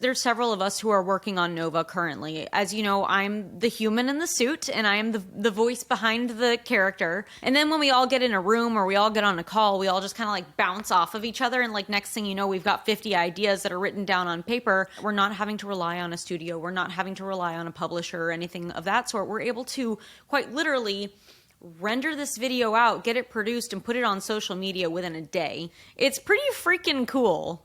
there's several of us who are working on Nova currently. As you know, I'm the human in the suit, and I am the voice behind the character. And then when we all get in a room or we all get on a call, we all just kind of like bounce off of each other. And like next thing you know, we've got 50 ideas that are written down on paper. We're not having to rely on a studio. We're not having to rely on a publisher or anything of that sort. We're able to quite literally render this video out, get it produced, and put it on social media within a day. It's pretty freaking cool.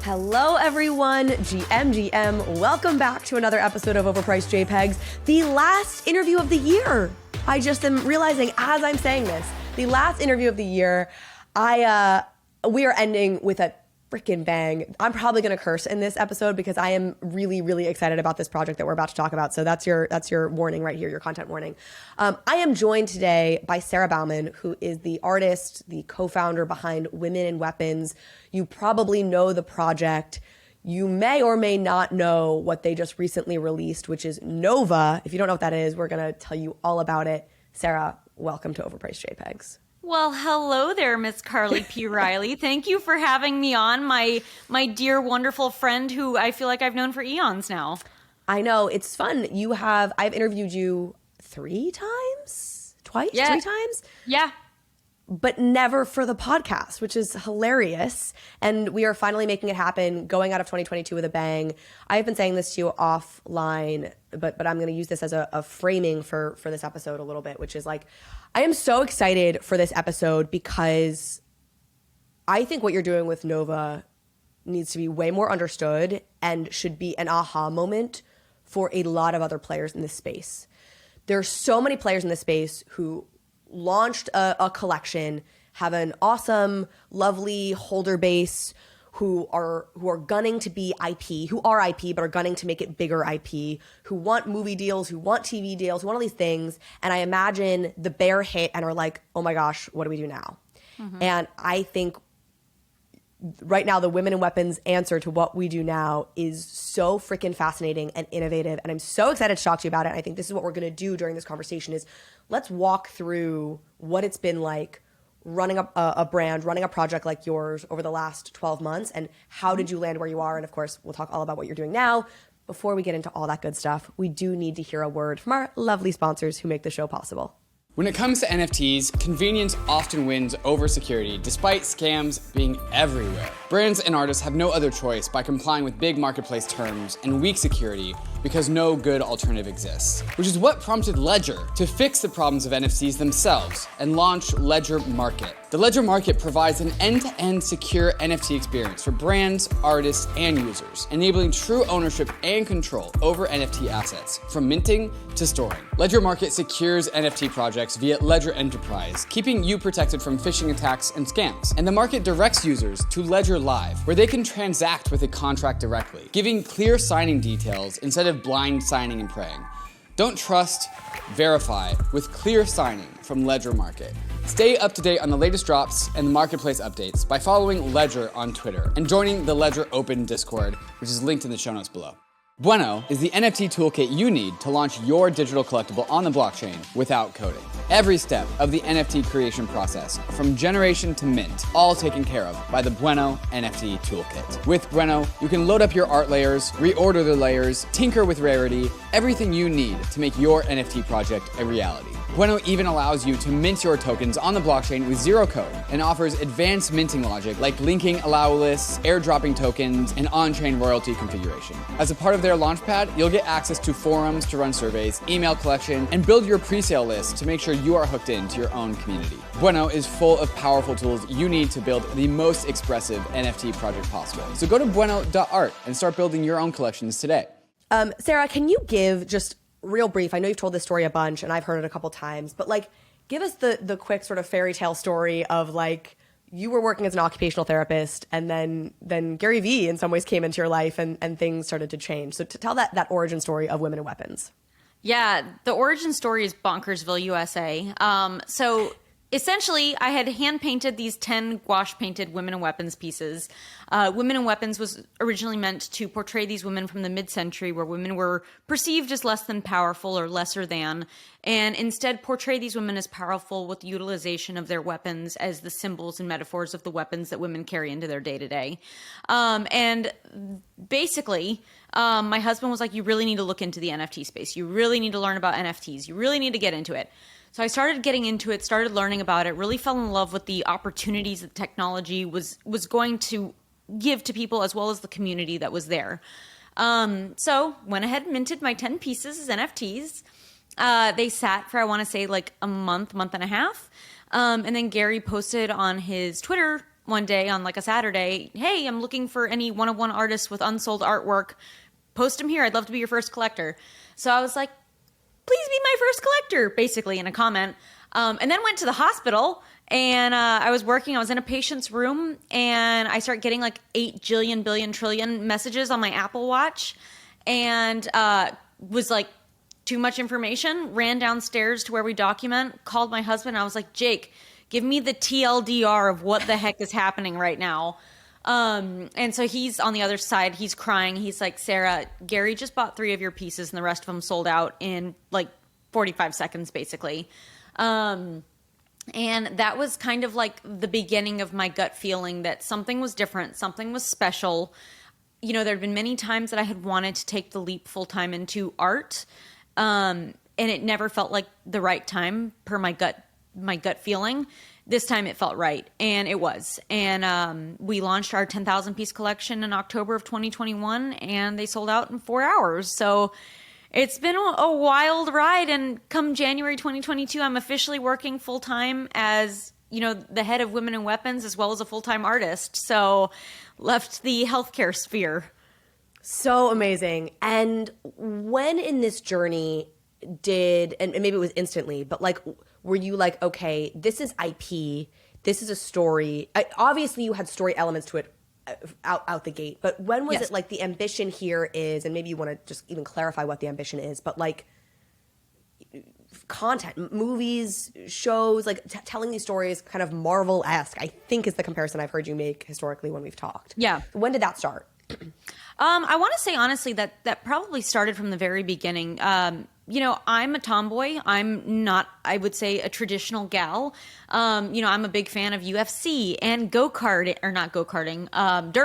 Hello everyone, GM. Welcome back to another episode of Overpriced JPEGs, the last interview of the year. I just am realizing as I'm saying this, the last interview of the year, we are ending with a freaking bang. I'm probably going to curse in this episode because I am really, really excited about this project that we're about to talk about. So that's your warning right here, your content warning. I am joined today by Sara Baumann, who is the artist, the co-founder behind Women in Weapons. You probably know the project. You may or may not know what they just recently released, which is Nova. If you don't know what that is, we're going to tell you all about it. Sara, welcome to Overpriced JPEGs. Well, hello there, Miss Carly P. Riley. Thank you for having me on, my dear, wonderful friend who I feel like I've known for eons now. I know. It's fun. I've interviewed you 3 times? Twice? Yeah. 3 times? Yeah. But never for the podcast, which is hilarious. And we are finally making it happen, going out of 2022 with a bang. I've been saying this to you offline, but I'm going to use this as a framing for this episode a little bit, which is like, I am so excited for this episode because I think what you're doing with Nova needs to be way more understood and should be an aha moment for a lot of other players in this space. There's so many players in this space who launched a collection, have an awesome, lovely holder base, who are gunning to be IP, who are IP but are gunning to make it bigger IP, who want movie deals, who want TV deals, who want all these things. And I imagine the bear hit and are like, oh my gosh, what do we do now? Mm-hmm. And I think right now the Women in Weapons answer to what we do now is so freaking fascinating and innovative. And I'm so excited to talk to you about it. And I think this is what we're going to do during this conversation is let's walk through what it's been like running a brand, running a project like yours over the last 12 months, and how did you land where you are? And of course, we'll talk all about what you're doing now. Before we get into all that good stuff, we do need to hear a word from our lovely sponsors who make the show possible. When it comes to NFTs, convenience often wins over security, despite scams being everywhere. Brands and artists have no other choice by complying with big marketplace terms and weak security because no good alternative exists, which is what prompted Ledger to fix the problems of NFTs themselves and launch Ledger Market. The Ledger Market provides an end-to-end secure NFT experience for brands, artists, and users, enabling true ownership and control over NFT assets, from minting to storing. Ledger Market secures NFT projects via Ledger Enterprise, keeping you protected from phishing attacks and scams. And the market directs users to Ledger Live, where they can transact with a contract directly, giving clear signing details instead of blind signing and praying. Don't trust, verify with clear signing from Ledger Market. Stay up to date on the latest drops and marketplace updates by following Ledger on Twitter and joining the Ledger Open Discord, which is linked in the show notes below. BUENO is the NFT toolkit you need to launch your digital collectible on the blockchain without coding. Every step of the NFT creation process, from generation to mint, all taken care of by the BUENO NFT toolkit. With BUENO, you can load up your art layers, reorder the layers, tinker with rarity, everything you need to make your NFT project a reality. BUENO even allows you to mint your tokens on the blockchain with zero code and offers advanced minting logic like linking allow lists, airdropping tokens, and on-chain royalty configuration. As a part of their launchpad, you'll get access to forums to run surveys, email collection, and build your pre-sale list to make sure you are hooked into your own community. BUENO is full of powerful tools you need to build the most expressive NFT project possible. So go to bueno.art and start building your own collections today. Sara, can you give just real brief, I know you've told this story a bunch and I've heard it a couple times, but like give us the quick sort of fairy tale story of like you were working as an occupational therapist and then Gary Vee in some ways came into your life and things started to change. So to tell that origin story of Women in Weapons. Yeah, the origin story is Bonkersville, USA. So essentially, I had hand painted these 10 gouache painted women and weapons pieces. Women and Weapons was originally meant to portray these women from the mid-century where women were perceived as less than powerful or lesser than, and instead portray these women as powerful with the utilization of their weapons as the symbols and metaphors of the weapons that women carry into their day-to-day. And basically, my husband was like, you really need to look into the NFT space. You really need to learn about NFTs. You really need to get into it. So I started getting into it, started learning about it, really fell in love with the opportunities that technology was going to give to people as well as the community that was there. So went ahead and minted my 10 pieces as NFTs. They sat for, I want to say, like a month and a half. And then Gary posted on his Twitter one day on like a Saturday, hey, I'm looking for any one-of-one artists with unsold artwork. Post them here. I'd love to be your first collector. So I was like, please be my first collector, basically, in a comment. And then went to the hospital, and I was in a patient's room, and I start getting like 8 jillion, billion, trillion messages on my Apple Watch, and was like, too much information, ran downstairs to where we document, called my husband. I was like, Jake, give me the TLDR of what the heck is happening right now. And so he's on the other side, he's crying. He's like, Sarah, Gary just bought 3 of your pieces and the rest of them sold out in like 45 seconds, basically. And that was kind of like the beginning of my gut feeling that something was different, something was special. You know, there had been many times that I had wanted to take the leap full time into art. And it never felt like the right time per my gut feeling. This time it felt right, and it was. And we launched our 10,000 piece collection in October of 2021, and they sold out in 4 hours. So it's been a wild ride. And come January 2022, I'm officially working full time as, you know, the head of Women and Weapons as well as a full-time artist. So left the healthcare sphere. So amazing. And when in this journey and maybe it was instantly, but like, were you like, okay, this is IP, this is a story. Obviously you had story elements to it out the gate, but when was Yes. it like the ambition here is, and maybe you want to just even clarify what the ambition is, but like content, movies, shows, like telling these stories kind of Marvel-esque, I think is the comparison I've heard you make historically when we've talked. Yeah. When did that start? I want to say honestly that probably started from the very beginning. You know, I'm a tomboy. I'm not, I would say, a traditional gal. You know, I'm a big fan of UFC and dirt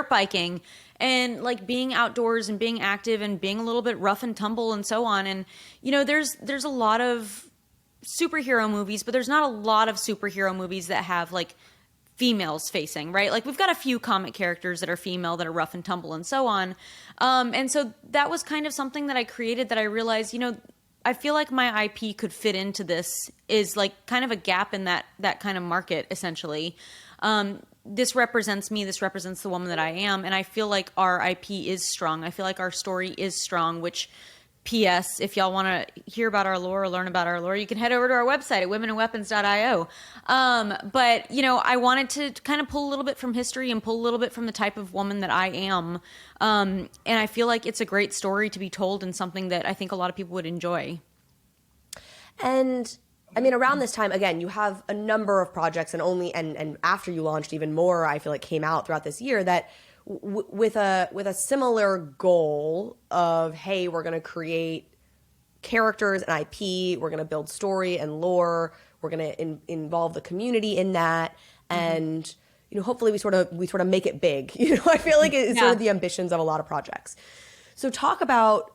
biking, and like being outdoors and being active and being a little bit rough and tumble and so on. And, you know, there's a lot of superhero movies, but there's not a lot of superhero movies that have like females facing, right? Like we've got a few comic characters that are female that are rough and tumble and so on. And so that was kind of something that I created that I realized, you know, I feel like my IP could fit into this, is like kind of a gap in that kind of market, essentially. This represents me. This represents the woman that I am. And I feel like our IP is strong. I feel like our story is strong, which P.S. if y'all want to hear about our lore or learn about our lore, you can head over to our website at womenandweapons.io. But, you know, I wanted to kind of pull a little bit from history and pull a little bit from the type of woman that I am. And I feel like it's a great story to be told and something that I think a lot of people would enjoy. And I mean, around this time, again, you have a number of projects, and after you launched, even more, I feel like, came out throughout this year that with a similar goal of, hey, we're going to create characters and IP, we're going to build story and lore, we're going to involve the community in that, and you know, hopefully we sort of make it big. You know, I feel like it's sort of the ambitions of a lot of projects. So talk about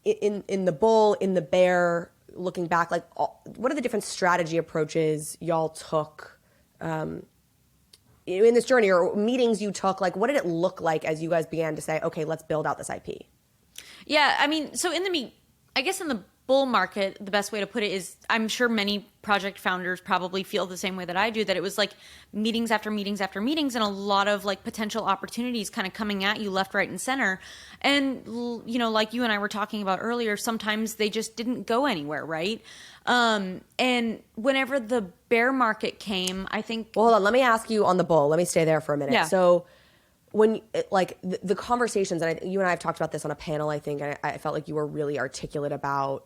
in the bull, in the bear, looking back, like what are the different strategy approaches y'all took in this journey, or meetings you took? Like, what did it look like as you guys began to say, okay, let's build out this IP? Yeah, I mean, so in the bull market, the best way to put it is, I'm sure many project founders probably feel the same way that I do, that it was like meetings after meetings after meetings, and a lot of like potential opportunities kind of coming at you left, right, and center. And, you know, like you and I were talking about earlier, sometimes they just didn't go anywhere, right? And whenever the bear market came, I think... Well, hold on, let me ask you on the bull. Let me stay there for a minute. Yeah. So when, like, the conversations, and you and I have talked about this on a panel, I think, and I felt like you were really articulate about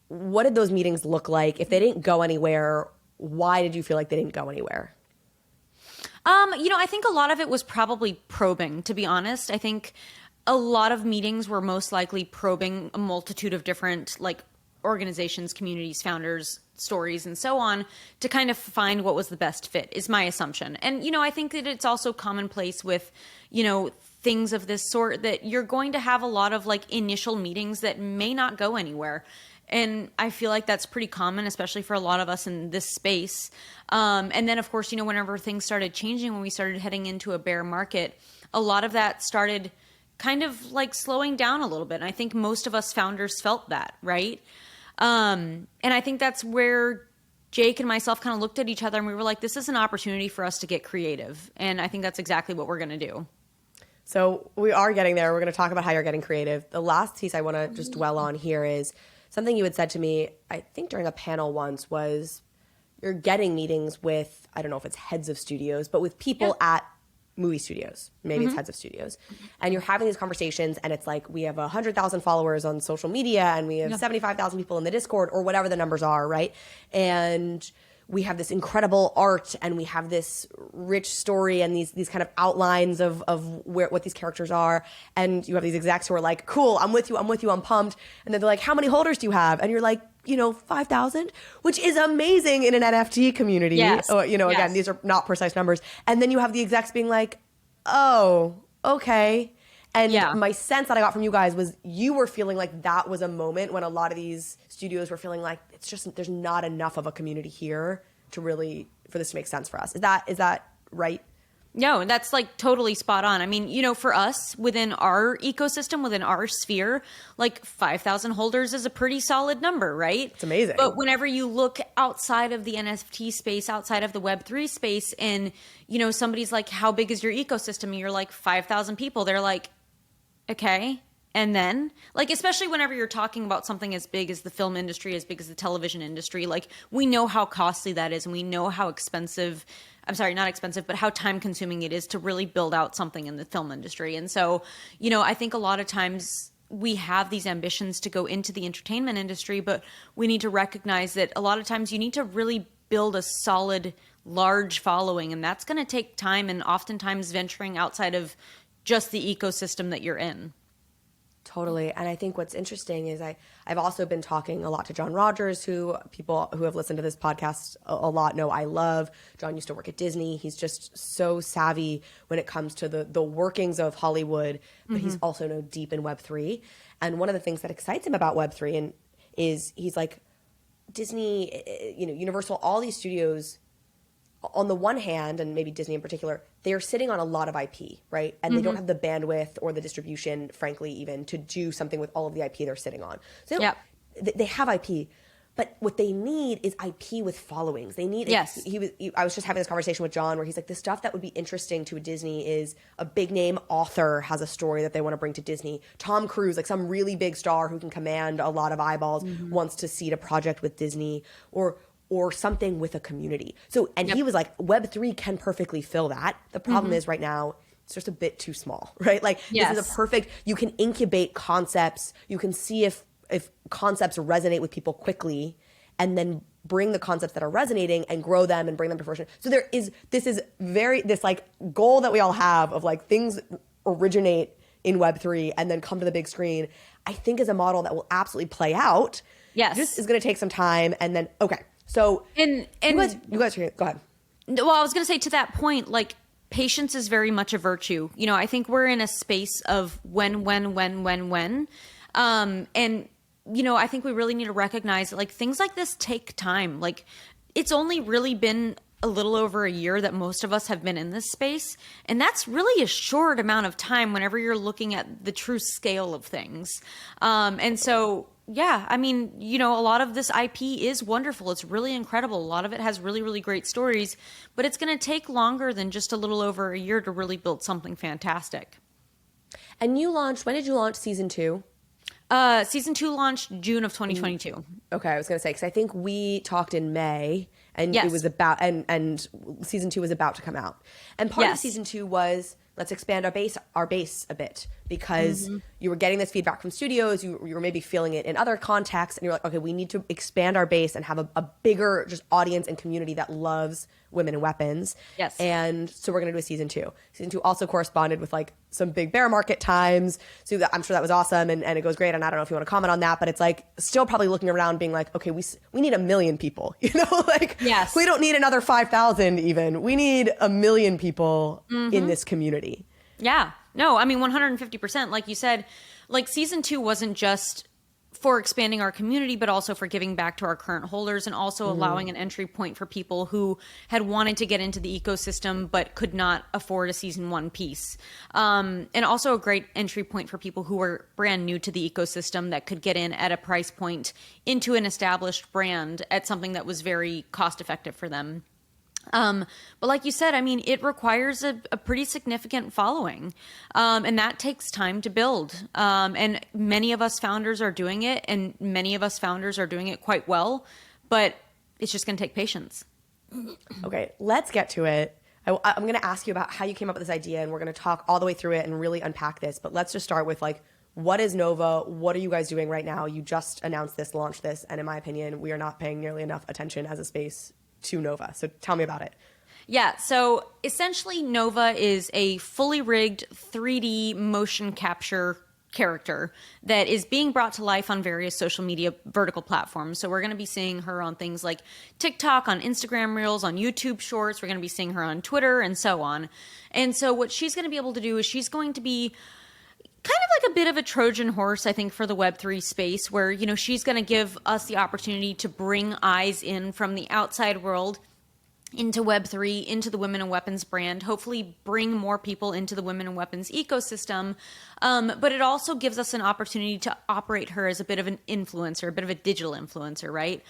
what did those meetings look like? If they didn't go anywhere, why did you feel like they didn't go anywhere? I think a lot of it was probably probing, to be honest. I think a lot of meetings were most likely probing a multitude of different organizations, communities, founders, stories, and so on to kind of find what was the best fit, is my assumption. And, I think that it's also commonplace with, things of this sort that you're going to have a lot of initial meetings that may not go anywhere. And I feel like that's pretty common, especially for a lot of us in this space. And then, of course, whenever things started changing, when we started heading into a bear market, a lot of that started kind of slowing down a little bit. And I think most of us founders felt that, right? And I think that's where Jake and myself kind of looked at each other and we were like, this is an opportunity for us to get creative. And I think that's exactly what we're going to do. So we are getting there. We're going to talk about how you're getting creative. The last piece I want to just dwell on here is something you had said to me, I think during a panel once, was you're getting meetings with, I don't know if it's heads of studios, but with people at movie studios. Maybe it's heads of studios. And you're having these conversations and it's like, we have 100,000 followers on social media and we have 75,000 people in the Discord or whatever the numbers are, right? And we have this incredible art and we have this rich story and these kind of outlines of what these characters are. And you have these execs who are like, cool, I'm with you, I'm pumped. And then they're like, how many holders do you have? And you're like, 5,000, which is amazing in an NFT community. Yes. Again, these are not precise numbers. And then you have the execs being like, oh, okay. And my sense that I got from you guys was you were feeling like that was a moment when a lot of these studios were feeling like it's just, there's not enough of a community here to really, for this to make sense for us. Is that right? No, that's totally spot on. I mean, for us within our ecosystem, within our sphere, 5,000 holders is a pretty solid number, right? It's amazing. But whenever you look outside of the NFT space, outside of the Web3 space, and, somebody's like, how big is your ecosystem? And you're like, 5,000 people. They're like, okay. And then, especially whenever you're talking about something as big as the film industry, as big as the television industry, we know how costly that is and we know how expensive, I'm sorry, not expensive, but how time consuming it is to really build out something in the film industry. And so, I think a lot of times we have these ambitions to go into the entertainment industry, but we need to recognize that a lot of times you need to really build a solid, large following. And that's going to take time and oftentimes venturing outside of just the ecosystem that you're in. Totally. And I think what's interesting is I've also been talking a lot to John Rogers, who people who have listened to this podcast a lot know I love. John used to work at Disney. He's just so savvy when it comes to the workings of Hollywood, but he's also deep in Web3. And one of the things that excites him about Web3 is he's like, Disney, Universal, all these studios, on the one hand, and maybe Disney in particular, they are sitting on a lot of IP, right? And they don't have the bandwidth or the distribution, frankly, even to do something with all of the IP they're sitting on. So they have IP, but what they need is IP with followings. They need. Yes. I was just having this conversation with John where he's like, the stuff that would be interesting to a Disney is a big name author has a story that they want to bring to Disney. Tom Cruise, some really big star who can command a lot of eyeballs, wants to seed a project with Disney, or something with a community. So, and he was like, Web3 can perfectly fill that. The problem is right now, it's just a bit too small, right? This is a perfect, you can incubate concepts. You can see if concepts resonate with people quickly and then bring the concepts that are resonating and grow them and bring them to fruition. So this goal that we all have of things originate in Web3 and then come to the big screen, I think is a model that will absolutely play out. Yes. This is going to take some time and then, okay. So and you guys go ahead. Well, I was going to say to that point, patience is very much a virtue. I think we're in a space of when. And, I think we really need to recognize things like this take time. It's only really been a little over a year that most of us have been in this space. And that's really a short amount of time whenever you're looking at the true scale of things. And so, yeah, I mean, a lot of this IP is wonderful. It's really incredible. A lot of it has really, really great stories, but it's going to take longer than just a little over a year to really build something fantastic. And when did you launch season 2? Season 2 launched June of 2022. Okay, I was going to say, because I think we talked in May and it was about, and season 2 was about to come out. And part of season 2 was let's expand our base a bit, because you were getting this feedback from studios, you were maybe feeling it in other contexts, and you're like, okay, we need to expand our base and have a bigger just audience and community that loves women and weapons. Yes. And so we're going to do a season 2. Season 2 also corresponded with like some big bear market times. So I'm sure that was awesome and it goes great. And I don't know if you want to comment on that, but it's like still probably looking around being like, okay, we need 1 million people, you know, like yes. we don't need another 5,000 even. We need 1 million people in this community. Yeah. No, I mean, 150%. Like you said, like season 2 wasn't just for expanding our community, but also for giving back to our current holders and also allowing an entry point for people who had wanted to get into the ecosystem but could not afford a season 1 piece. And also a great entry point for people who were brand new to the ecosystem that could get in at a price point into an established brand at something that was very cost effective for them. But like you said, I mean, it requires a pretty significant following, and that takes time to build. And many of us founders are doing it, and many of us founders are doing it quite well, but it's just going to take patience. Okay, let's get to it. I'm going to ask you about how you came up with this idea, and we're going to talk all the way through it and really unpack this. But let's just start with like, what is Nova? What are you guys doing right now? You just announced this, launched this, and in my opinion, we are not paying nearly enough attention as a space to Nova. So tell me about it. Yeah, so essentially Nova is a fully rigged 3D motion capture character that is being brought to life on various social media vertical platforms. So we're going to be seeing her on things like TikTok, on Instagram Reels, on YouTube Shorts. We're going to be seeing her on Twitter and so on. And so what she's going to be able to do is she's going to be kind of like a bit of a Trojan horse, I think, for the Web3 space, where, you know, she's going to give us the opportunity to bring eyes in from the outside world into Web3, into the Women and Weapons brand, hopefully bring more people into the Women and Weapons ecosystem. But it also gives us an opportunity to operate her as a bit of an influencer, a bit of a digital influencer, right?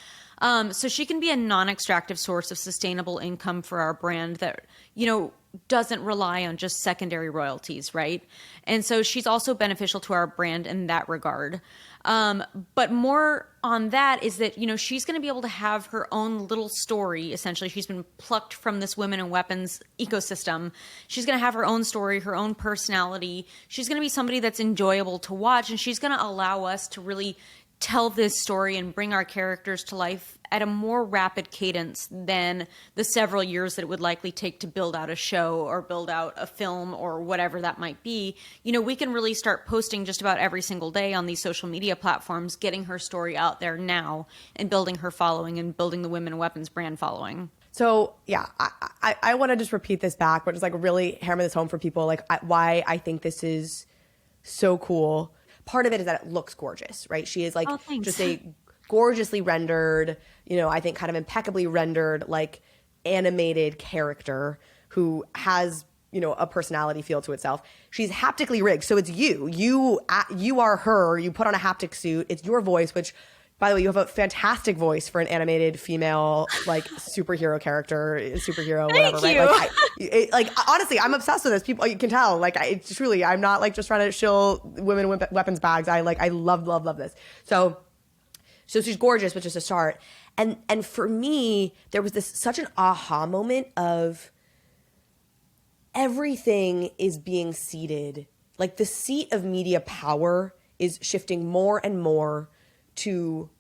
So she can be a non-extractive source of sustainable income for our brand that, you know, doesn't rely on just secondary royalties, right? And so she's also beneficial to our brand in that regard. But more on that is that, you know, she's going to be able to have her own little story. Essentially, she's been plucked from this Women and Weapons ecosystem. She's going to have her own story, her own personality. She's going to be somebody that's enjoyable to watch, and she's going to allow us to really tell this story and bring our characters to life at a more rapid cadence than the several years that it would likely take to build out a show or build out a film or whatever that might be. You know, we can really start posting just about every single day on these social media platforms, getting her story out there now and building her following and building the Women and Weapons brand following. So yeah, I want to just repeat this back, but just like really hammer this home for people, like why I think this is so cool. Part of it is that it looks gorgeous, right? She is like just a gorgeously rendered, you know, I think kind of impeccably rendered, like animated character who has, you know, a personality feel to itself. She's haptically rigged. So it's you. You are her. You put on a haptic suit. It's your voice, which, by the way, you have a fantastic voice for an animated female, like superhero character, superhero, whatever, right? Like, honestly, I'm obsessed with this. People, you can tell, like, it's truly, I'm not like just trying to shill women weapons bags. I love this. So she's gorgeous, which is a start. And for me, there was such an aha moment of everything is being seeded. Like the seat of media power is shifting more and more to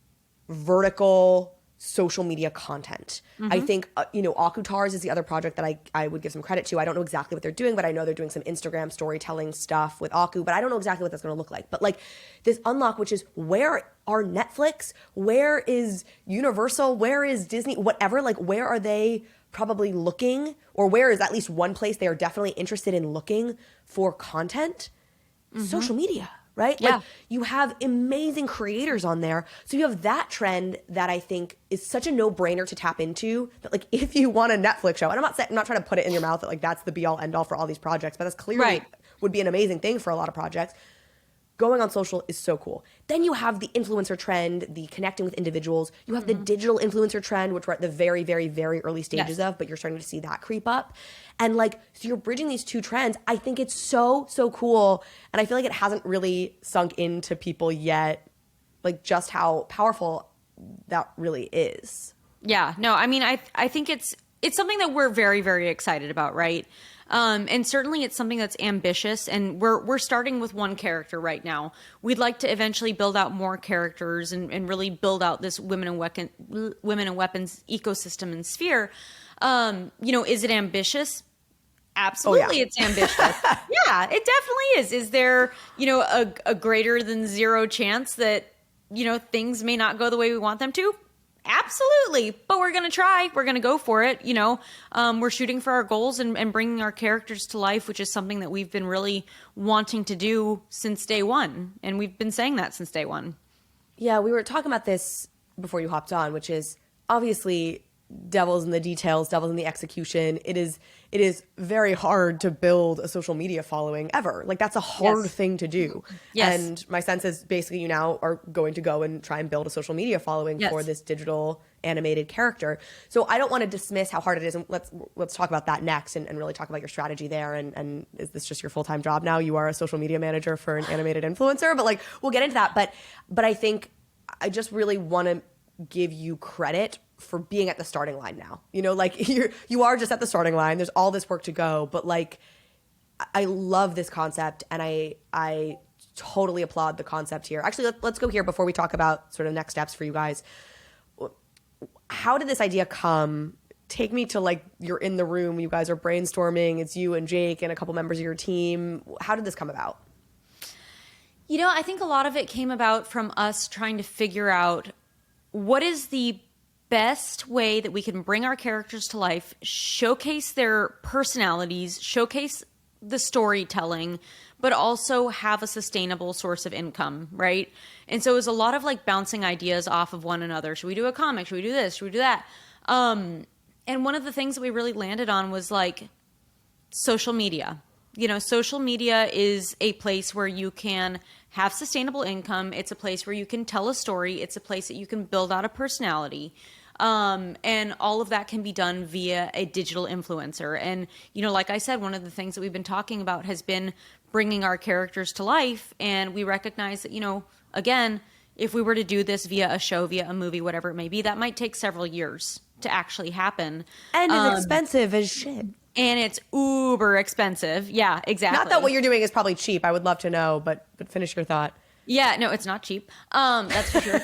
vertical social media content. I think, you know, Akutars is the other project that I would give some credit to. I don't know exactly what they're doing, but I know they're doing some Instagram storytelling stuff with Aku, but I don't know exactly what that's going to look like. But like this unlock, which is where are Netflix? Where is Universal? Where is Disney? Whatever, like where are they probably looking, or where is at least one place they are definitely interested in looking for content? Social media. Right? Yeah. Like you have amazing creators on there. So you have that trend that I think is such a no-brainer to tap into, that like if you want a Netflix show, and I'm not trying to put it in your mouth that like that's the be all end all for all these projects, but that's clearly would be an amazing thing for a lot of projects. Going on social is so cool. Then you have the influencer trend, the connecting with individuals. You have the digital influencer trend, which we're at the very, very, very early stages of, but you're starting to see that creep up. And like, so you're bridging these two trends. I think it's so, so cool. And I feel like it hasn't really sunk into people yet, like just how powerful that really is. Yeah, no, I mean, I think it's it's something that we're very, very excited about, right? And certainly it's something that's ambitious, and we're starting with one character right now. We'd like to eventually build out more characters and really build out this women and weapons ecosystem and sphere. Is it ambitious? Absolutely, it's ambitious. Yeah, it definitely is. Is there, a greater than zero chance that, things may not go the way we want them to? Absolutely. But we're going to try. We're going to go for it. We're shooting for our goals and bringing our characters to life, which is something that we've been really wanting to do since day one. And we've been saying that since day one. Yeah, we were talking about this before you hopped on, which is obviously devil's in the details, devil's in the execution. It is very hard to build a social media following ever. Like, that's a hard thing to do. Yes. And my sense is basically you now are going to go and try and build a social media following for this digital animated character. So I don't want to dismiss how hard it is. And let's talk about that next and really talk about your strategy there. And is this just your full-time job now? You are a social media manager for an animated influencer, but we'll get into that. But I think I just really want to give you credit for being at the starting line now. You are just at the starting line. There's all this work to go, but I love this concept, and I totally applaud the concept here. Actually, let's go here before we talk about sort of next steps for you guys. How did this idea come? Take me to you're in the room, you guys are brainstorming, it's you and Jake and a couple members of your team. How did this come about? I think a lot of it came about from us trying to figure out what is the best way that we can bring our characters to life, showcase their personalities, showcase the storytelling, but also have a sustainable source of income, right? And so it was a lot of bouncing ideas off of one another. Should we do a comic? Should we do this? Should we do that? And one of the things that we really landed on was social media. Social media is a place where you can have sustainable income. It's a place where you can tell a story. It's a place that you can build out a personality. And all of that can be done via a digital influencer. And, like I said, one of the things that we've been talking about has been bringing our characters to life. And we recognize that, again, if we were to do this via a show, via a movie, whatever it may be, that might take several years to actually happen. And it's expensive as shit. And it's uber expensive. Yeah, exactly. Not that what you're doing is probably cheap. I would love to know, but finish your thought. Yeah, no, it's not cheap. That's for sure.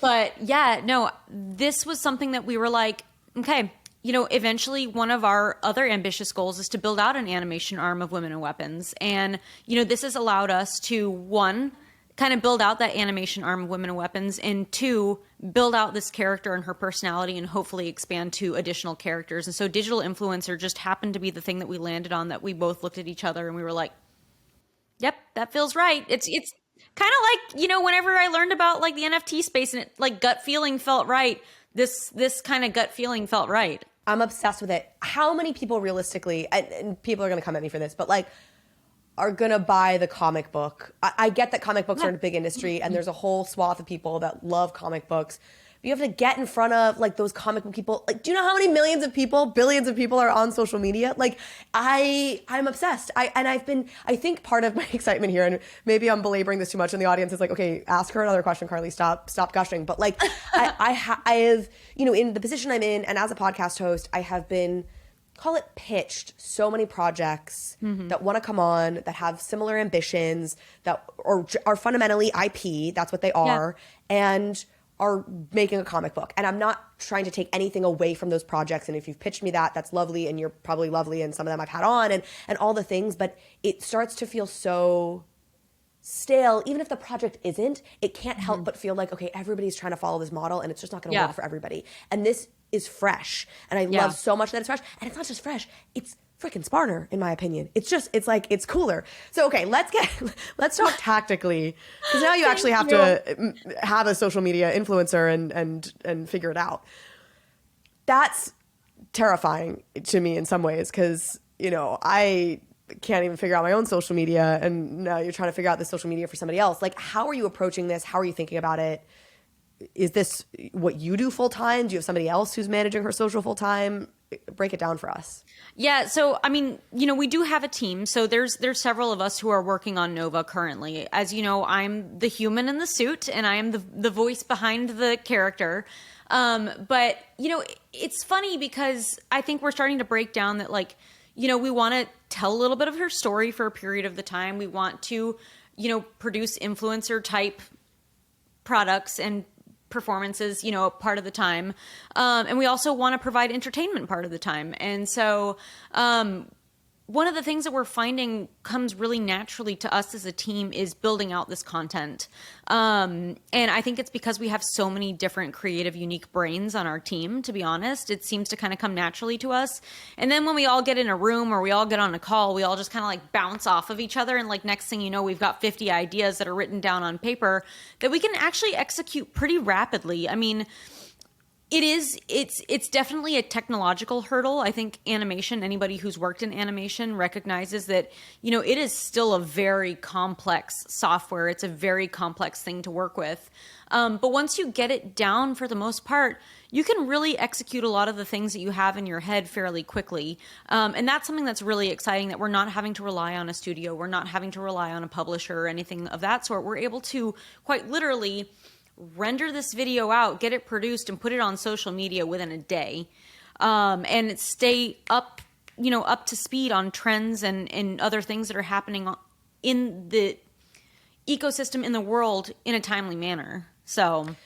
But yeah, no, this was something that we were like, okay, eventually one of our other ambitious goals is to build out an animation arm of Women and Weapons. And, this has allowed us to, one, kind of build out that animation arm of Women and Weapons, and two, build out this character and her personality and hopefully expand to additional characters. And so digital influencer just happened to be the thing that we landed on, that we both looked at each other and we were like, yep, that feels right. It's kind of whenever I learned about the NFT space and it gut feeling felt right, this kind of gut feeling felt right. I'm obsessed with it. How many people realistically, and people are going to come at me for this, but are going to buy the comic book? I get that comic books are in a big industry and there's a whole swath of people that love comic books. But you have to get in front of those comic book people. Do you know how many millions of people, billions of people are on social media? I'm obsessed. I think part of my excitement here, and maybe I'm belaboring this too much, and the audience is like, okay, ask her another question, Carly, stop gushing. But I have, in the position I'm in, and as a podcast host, I have been, call it, pitched so many projects that want to come on, that have similar ambitions, that are fundamentally IP, that's what they are, and are making a comic book. And I'm not trying to take anything away from those projects. And if you've pitched me that's lovely, and you're probably lovely, and some of them I've had on, and all the things, but it starts to feel so stale. Even if the project isn't, it can't help but feel okay, everybody's trying to follow this model, and it's just not going to work for everybody. And this is fresh. And I love so much that it's fresh. And it's not just fresh, it's freaking smarter, in my opinion. It's cooler. So, okay, let's talk tactically, because now you actually have to have a social media influencer and figure it out. That's terrifying to me in some ways, because, I can't even figure out my own social media, and now you're trying to figure out the social media for somebody else. How are you approaching this? How are you thinking about it? Is this what you do full time? Do you have somebody else who's managing her social full time? Break it down for us. Yeah. So, we do have a team. So there's several of us who are working on Nova currently. As you know, I'm the human in the suit, and I am the voice behind the character. But, it's funny because I think we're starting to break down that, like, we want to tell a little bit of her story for a period of the time. We want to, produce influencer type products and performances, part of the time. And we also want to provide entertainment part of the time. And so, one of the things that we're finding comes really naturally to us as a team is building out this content. And I think it's because we have so many different creative, unique brains on our team, to be honest. It seems to kind of come naturally to us. And then when we all get in a room or we all get on a call, we all just kind of like bounce off of each other. And like next thing you know, we've got 50 ideas that are written down on paper that we can actually execute pretty rapidly. I mean, it's definitely a technological hurdle. I think animation, anybody who's worked in animation recognizes that, it is still a very complex software. It's a very complex thing to work with. But once you get it down, for the most part, you can really execute a lot of the things that you have in your head fairly quickly. And that's something that's really exciting, that we're not having to rely on a studio. We're not having to rely on a publisher or anything of that sort. We're able to quite literally render this video out, get it produced, and put it on social media within a day, and stay up to speed on trends and other things that are happening in the ecosystem in the world in a timely manner. So,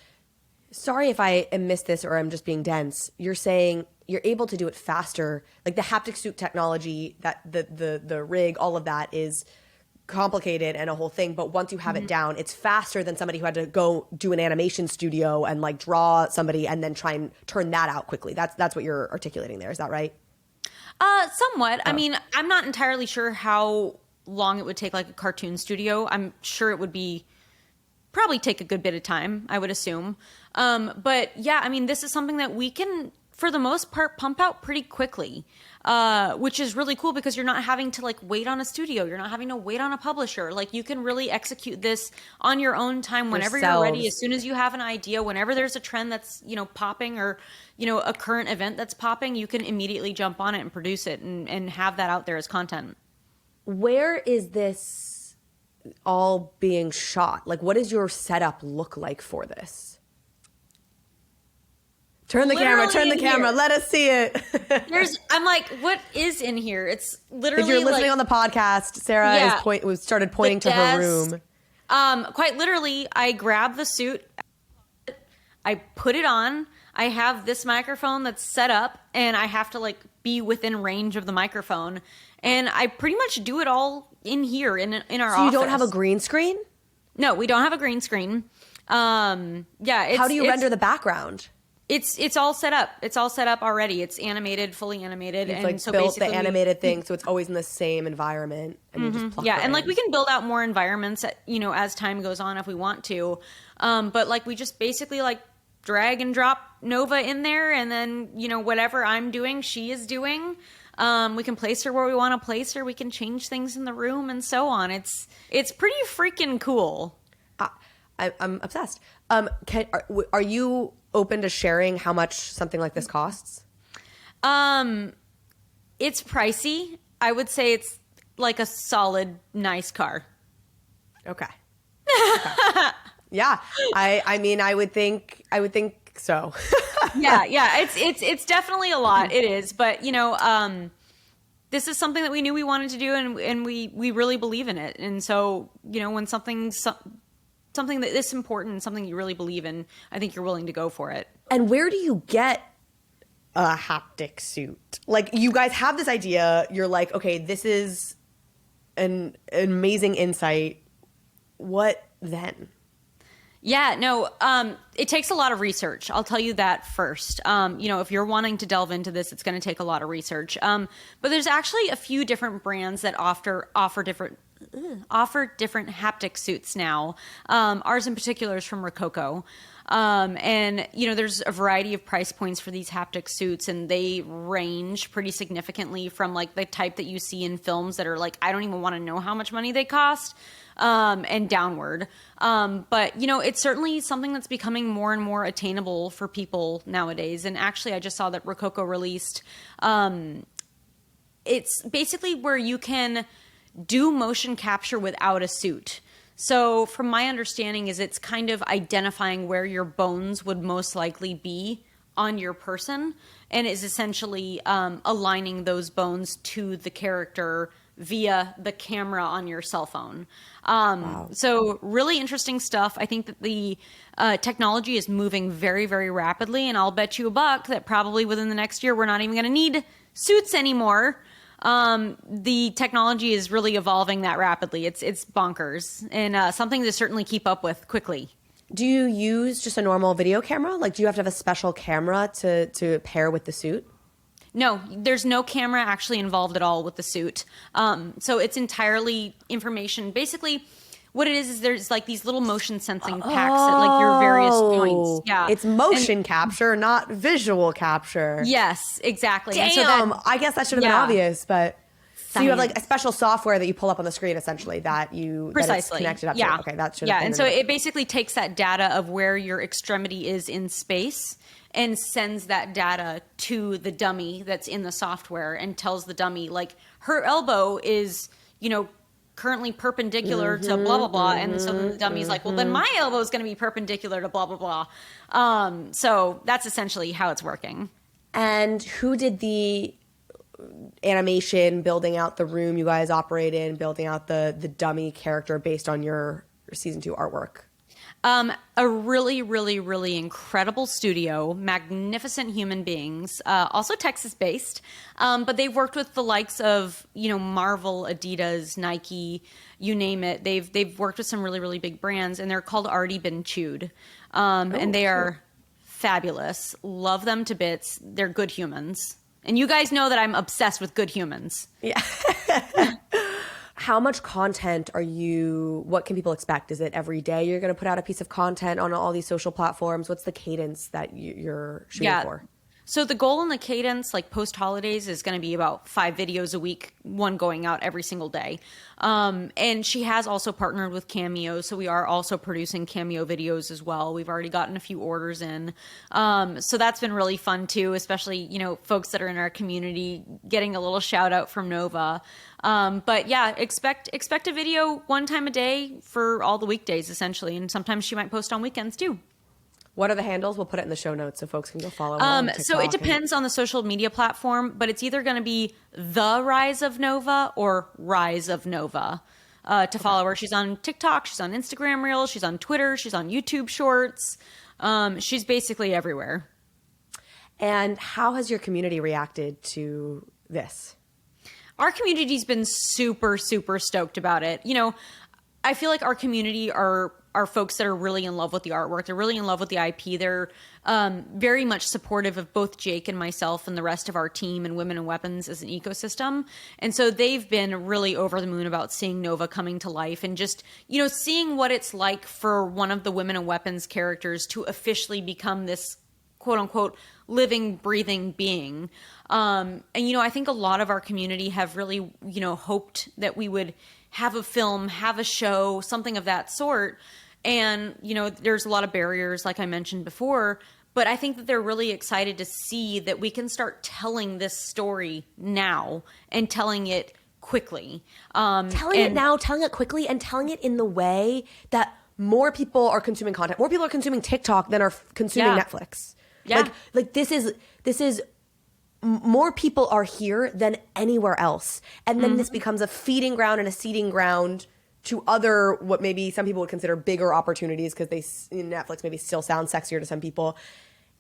sorry if I missed this or I'm just being dense. You're saying you're able to do it faster, like the haptic suit technology, that the rig, all of that is complicated and a whole thing, but once you have it down, it's faster than somebody who had to go do an animation studio and like draw somebody and then try and turn that out quickly. That's what you're articulating there. Is that right? Somewhat. I mean, I'm not entirely sure how long it would take like a cartoon studio. I'm sure it would probably take a good bit of time, I would assume. But yeah, I mean, this is something that we can, for the most part, pump out pretty quickly, which is really cool because you're not having to like wait on a studio. You're not having to wait on a publisher. Like you can really execute this on your own time whenever you're ready. As soon as you have an idea, whenever there's a trend that's, popping or, a current event that's popping, you can immediately jump on it and produce it and have that out there as content. Where is this all being shot? Like, what does your setup look like for this? Turn the camera. Let us see it. I'm like, what is in here? It's literally, if you're listening on the podcast, Sarah started pointing to her room. Quite literally, I grab the suit, I put it on. I have this microphone that's set up, and I have to like be within range of the microphone, and I pretty much do it all in here in our office. So you don't have a green screen? No, we don't have a green screen. How do you render the background? It's all set up. It's all set up already. It's animated, fully animated. It's like so built the animated thing, so it's always in the same environment. And you just plug and like we can build out more environments, as time goes on if we want to. But like we just basically like drag and drop Nova in there, and then whatever I'm doing, she is doing. We can place her where we want to place her. We can change things in the room and so on. It's pretty freaking cool. I'm obsessed. Are you open to sharing how much something like this costs? It's pricey. I would say it's like a solid, nice car. Okay. Yeah. I mean, I would think so. Yeah. It's definitely a lot. It is. But, this is something that we knew we wanted to do, and we really believe in it. And so, when something that this important, something you really believe in, I think you're willing to go for it. And where do you get a haptic suit? Like, you guys have this idea. You're like, okay, this is an amazing insight. What then? Yeah, no, it takes a lot of research. I'll tell you that first. If you're wanting to delve into this, it's going to take a lot of research. But there's actually a few different brands that offer different haptic suits now. Ours in particular is from Rococo. And there's a variety of price points for these haptic suits, and they range pretty significantly from like the type that you see in films that are like, I don't even want to know how much money they cost, and downward. But it's certainly something that's becoming more and more attainable for people nowadays. And actually I just saw that Rococo released, it's basically where you can do motion capture without a suit. So from my understanding is it's kind of identifying where your bones would most likely be on your person, and is essentially aligning those bones to the character via the camera on your cell phone. Wow. So really interesting stuff. I think that the technology is moving very, very rapidly, and I'll bet you a buck that probably within the next year we're not even going to need suits anymore. The technology is really evolving that rapidly. It's bonkers, and something to certainly keep up with quickly. Do you use just a normal video camera? Like, do you have to have a special camera to pair with the suit? No, there's no camera actually involved at all with the suit. So it's entirely information. Basically, what it is there's like these little motion sensing packs at like your various joints. Yeah, It's motion capture, not visual capture. Yes, exactly. Damn, And so that, I guess that should have been Yeah. obvious, but so you have like a Science. special software that you pull up on the screen essentially that you that it's Precisely. connected up Yeah. to. Okay, that should Yeah, have been and so in the- it basically takes that data of where your extremity is in space and sends that data to the dummy that's in the software and tells the dummy like her elbow is, currently perpendicular to blah blah blah, and so then the dummy's like, well, then my elbow is going to be perpendicular to blah blah blah. So that's essentially how it's working. And who did the animation, building out the room you guys operate in, building out the dummy character based on your season 2 artwork? A really, really, really incredible studio, magnificent human beings, also Texas-based, but they've worked with the likes of Marvel, Adidas, Nike, you name it. They've worked with some really, really big brands, and they're called Already Been Chewed, and they are fabulous. Love them to bits. They're good humans, and you guys know that I'm obsessed with good humans. Yeah. How much content what can people expect? Is it every day you're going to put out a piece of content on all these social platforms? What's the cadence that you're shooting for? So the goal and the cadence, like post holidays, is going to be about 5 videos a week, one going out every single day. And she has also partnered with Cameo, so we are also producing Cameo videos as well. We've already gotten a few orders in. So that's been really fun too, especially, folks that are in our community getting a little shout out from Nova. But yeah, expect a video one time a day for all the weekdays essentially. And sometimes she might post on weekends too. What are the handles? We'll put it in the show notes so folks can go follow. On So it TikTok depends on the social media platform, but it's either going to be The Rise of Nova or Rise of Nova to follow her. She's on TikTok, she's on Instagram Reels, she's on Twitter, she's on YouTube Shorts. She's basically everywhere. And how has your community reacted to this? Our community's been super, super stoked about it. I feel like our community are folks that are really in love with the artwork. They're really in love with the IP. They're very much supportive of both Jake and myself and the rest of our team and Women and Weapons as an ecosystem. And so they've been really over the moon about seeing Nova coming to life and just, seeing what it's like for one of the Women and Weapons characters to officially become this quote unquote living, breathing being. And, I think a lot of our community have really, hoped that we would have a film, have a show, something of that sort. And, there's a lot of barriers, like I mentioned before, but I think that they're really excited to see that we can start telling this story now and telling it quickly. Telling it now, telling it quickly, and telling it in the way that more people are consuming content. More people are consuming TikTok than are consuming Netflix. Yeah. Like this is more people are here than anywhere else. And then this becomes a feeding ground and a seeding ground to other, what maybe some people would consider bigger opportunities because Netflix maybe still sounds sexier to some people.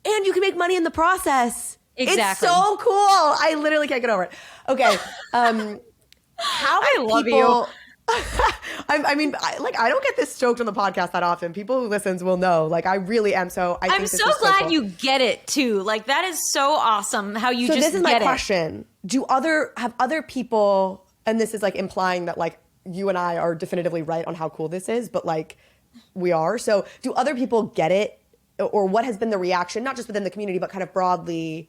And you can make money in the process. Exactly. It's so cool. I literally can't get over it. Okay. How I many love people... you. I don't get this stoked on the podcast that often. People who listens will know. Like, I really am. So I think I'm this so is glad cool. you get it too. Like that is so awesome how you just This is my get it. question. Have other people, and this is like implying that like you and I are definitively right on how cool this is, but like we are. So do other people get it, or what has been the reaction, not just within the community, but kind of broadly?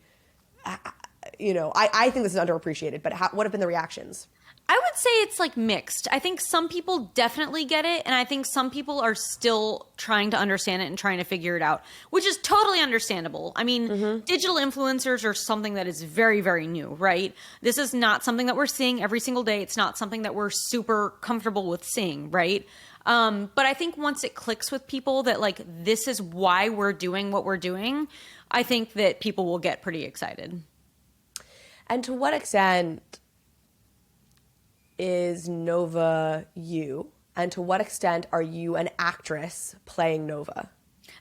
I think this is underappreciated, but what have been the reactions? I would say it's like mixed. I think some people definitely get it, and I think some people are still trying to understand it and trying to figure it out, which is totally understandable. I mean, digital influencers are something that is very, very new, right? This is not something that we're seeing every single day. It's not something that we're super comfortable with seeing, right? But I think once it clicks with people that like this is why we're doing what we're doing, I think that people will get pretty excited. And to what extent is Nova you? And to what extent are you an actress playing Nova?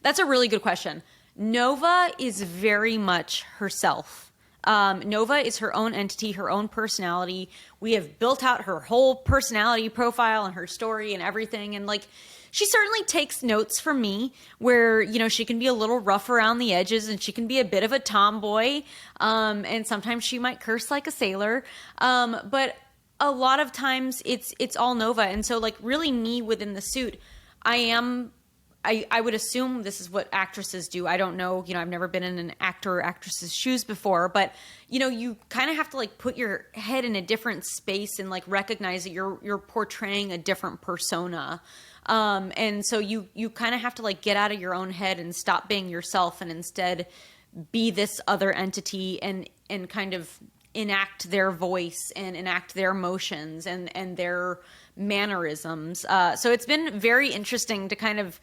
That's a really good question. Nova is very much herself. Nova is her own entity, her own personality. We have built out her whole personality profile and her story and everything. And like, she certainly takes notes from me where, she can be a little rough around the edges and she can be a bit of a tomboy. And sometimes she might curse like a sailor. But a lot of times it's all Nova. And so like really me within the suit, I would assume this is what actresses do. I don't know, I've never been in an actor or actress's shoes before, but you kind of have to like put your head in a different space and like recognize that you're portraying a different persona. And so you kind of have to like get out of your own head and stop being yourself and instead be this other entity and kind of enact their voice and enact their emotions and their mannerisms. So it's been very interesting to kind of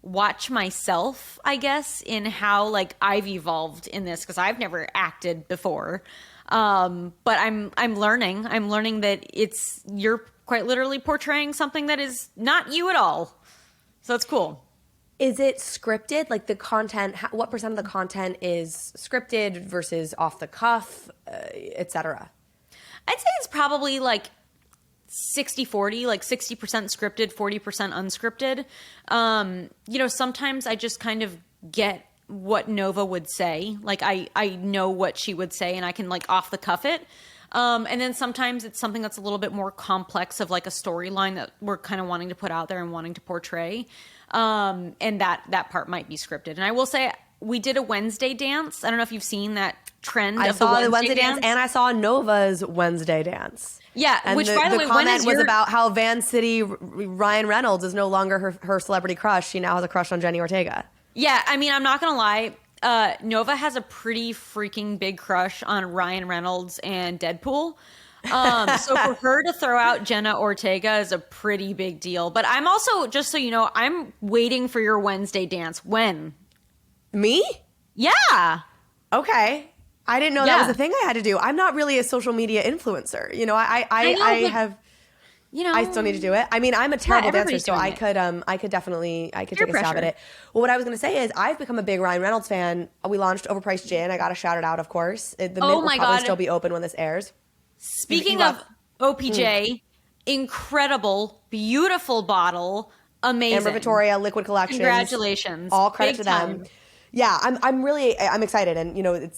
watch myself, I guess, in how like I've evolved in this because I've never acted before. But I'm learning that you're quite literally portraying something that is not you at all. So it's cool. Is it scripted? Like the content, what % of the content is scripted versus off the cuff, et cetera? I'd say it's probably like 60-40, like 60% scripted, 40% unscripted. Sometimes I just kind of get what Nova would say. Like I know what she would say and I can like off the cuff it. And then sometimes it's something that's a little bit more complex of like a storyline that we're kind of wanting to put out there and wanting to portray. And that part might be scripted. And I will say we did a Wednesday dance. I don't know if you've seen that trend. I saw the Wednesday dance and I saw Nova's Wednesday dance. Yeah, and which by the way, comment was about how Van City Ryan Reynolds is no longer her celebrity crush. She now has a crush on Jenny Ortega. Yeah, I mean, I'm not gonna lie. Nova has a pretty freaking big crush on Ryan Reynolds and Deadpool. So for her to throw out Jenna Ortega is a pretty big deal. But I'm also, just so you know, I'm waiting for your Wednesday dance. When? Me? Yeah. Okay. I didn't know that was a thing I had to do. I'm not really a social media influencer. I still need to do it. I mean, I'm a terrible dancer, so I could definitely take a stab at it. Well, what I was going to say is I've become a big Ryan Reynolds fan. We launched Overpriced Gin. I got to shout it out, of course. The mint will probably still be open when this airs. Speaking of OPJ, incredible, beautiful bottle, amazing. Amber Victoria Liquid Collections. Congratulations. All credit to them. Yeah, I'm excited, and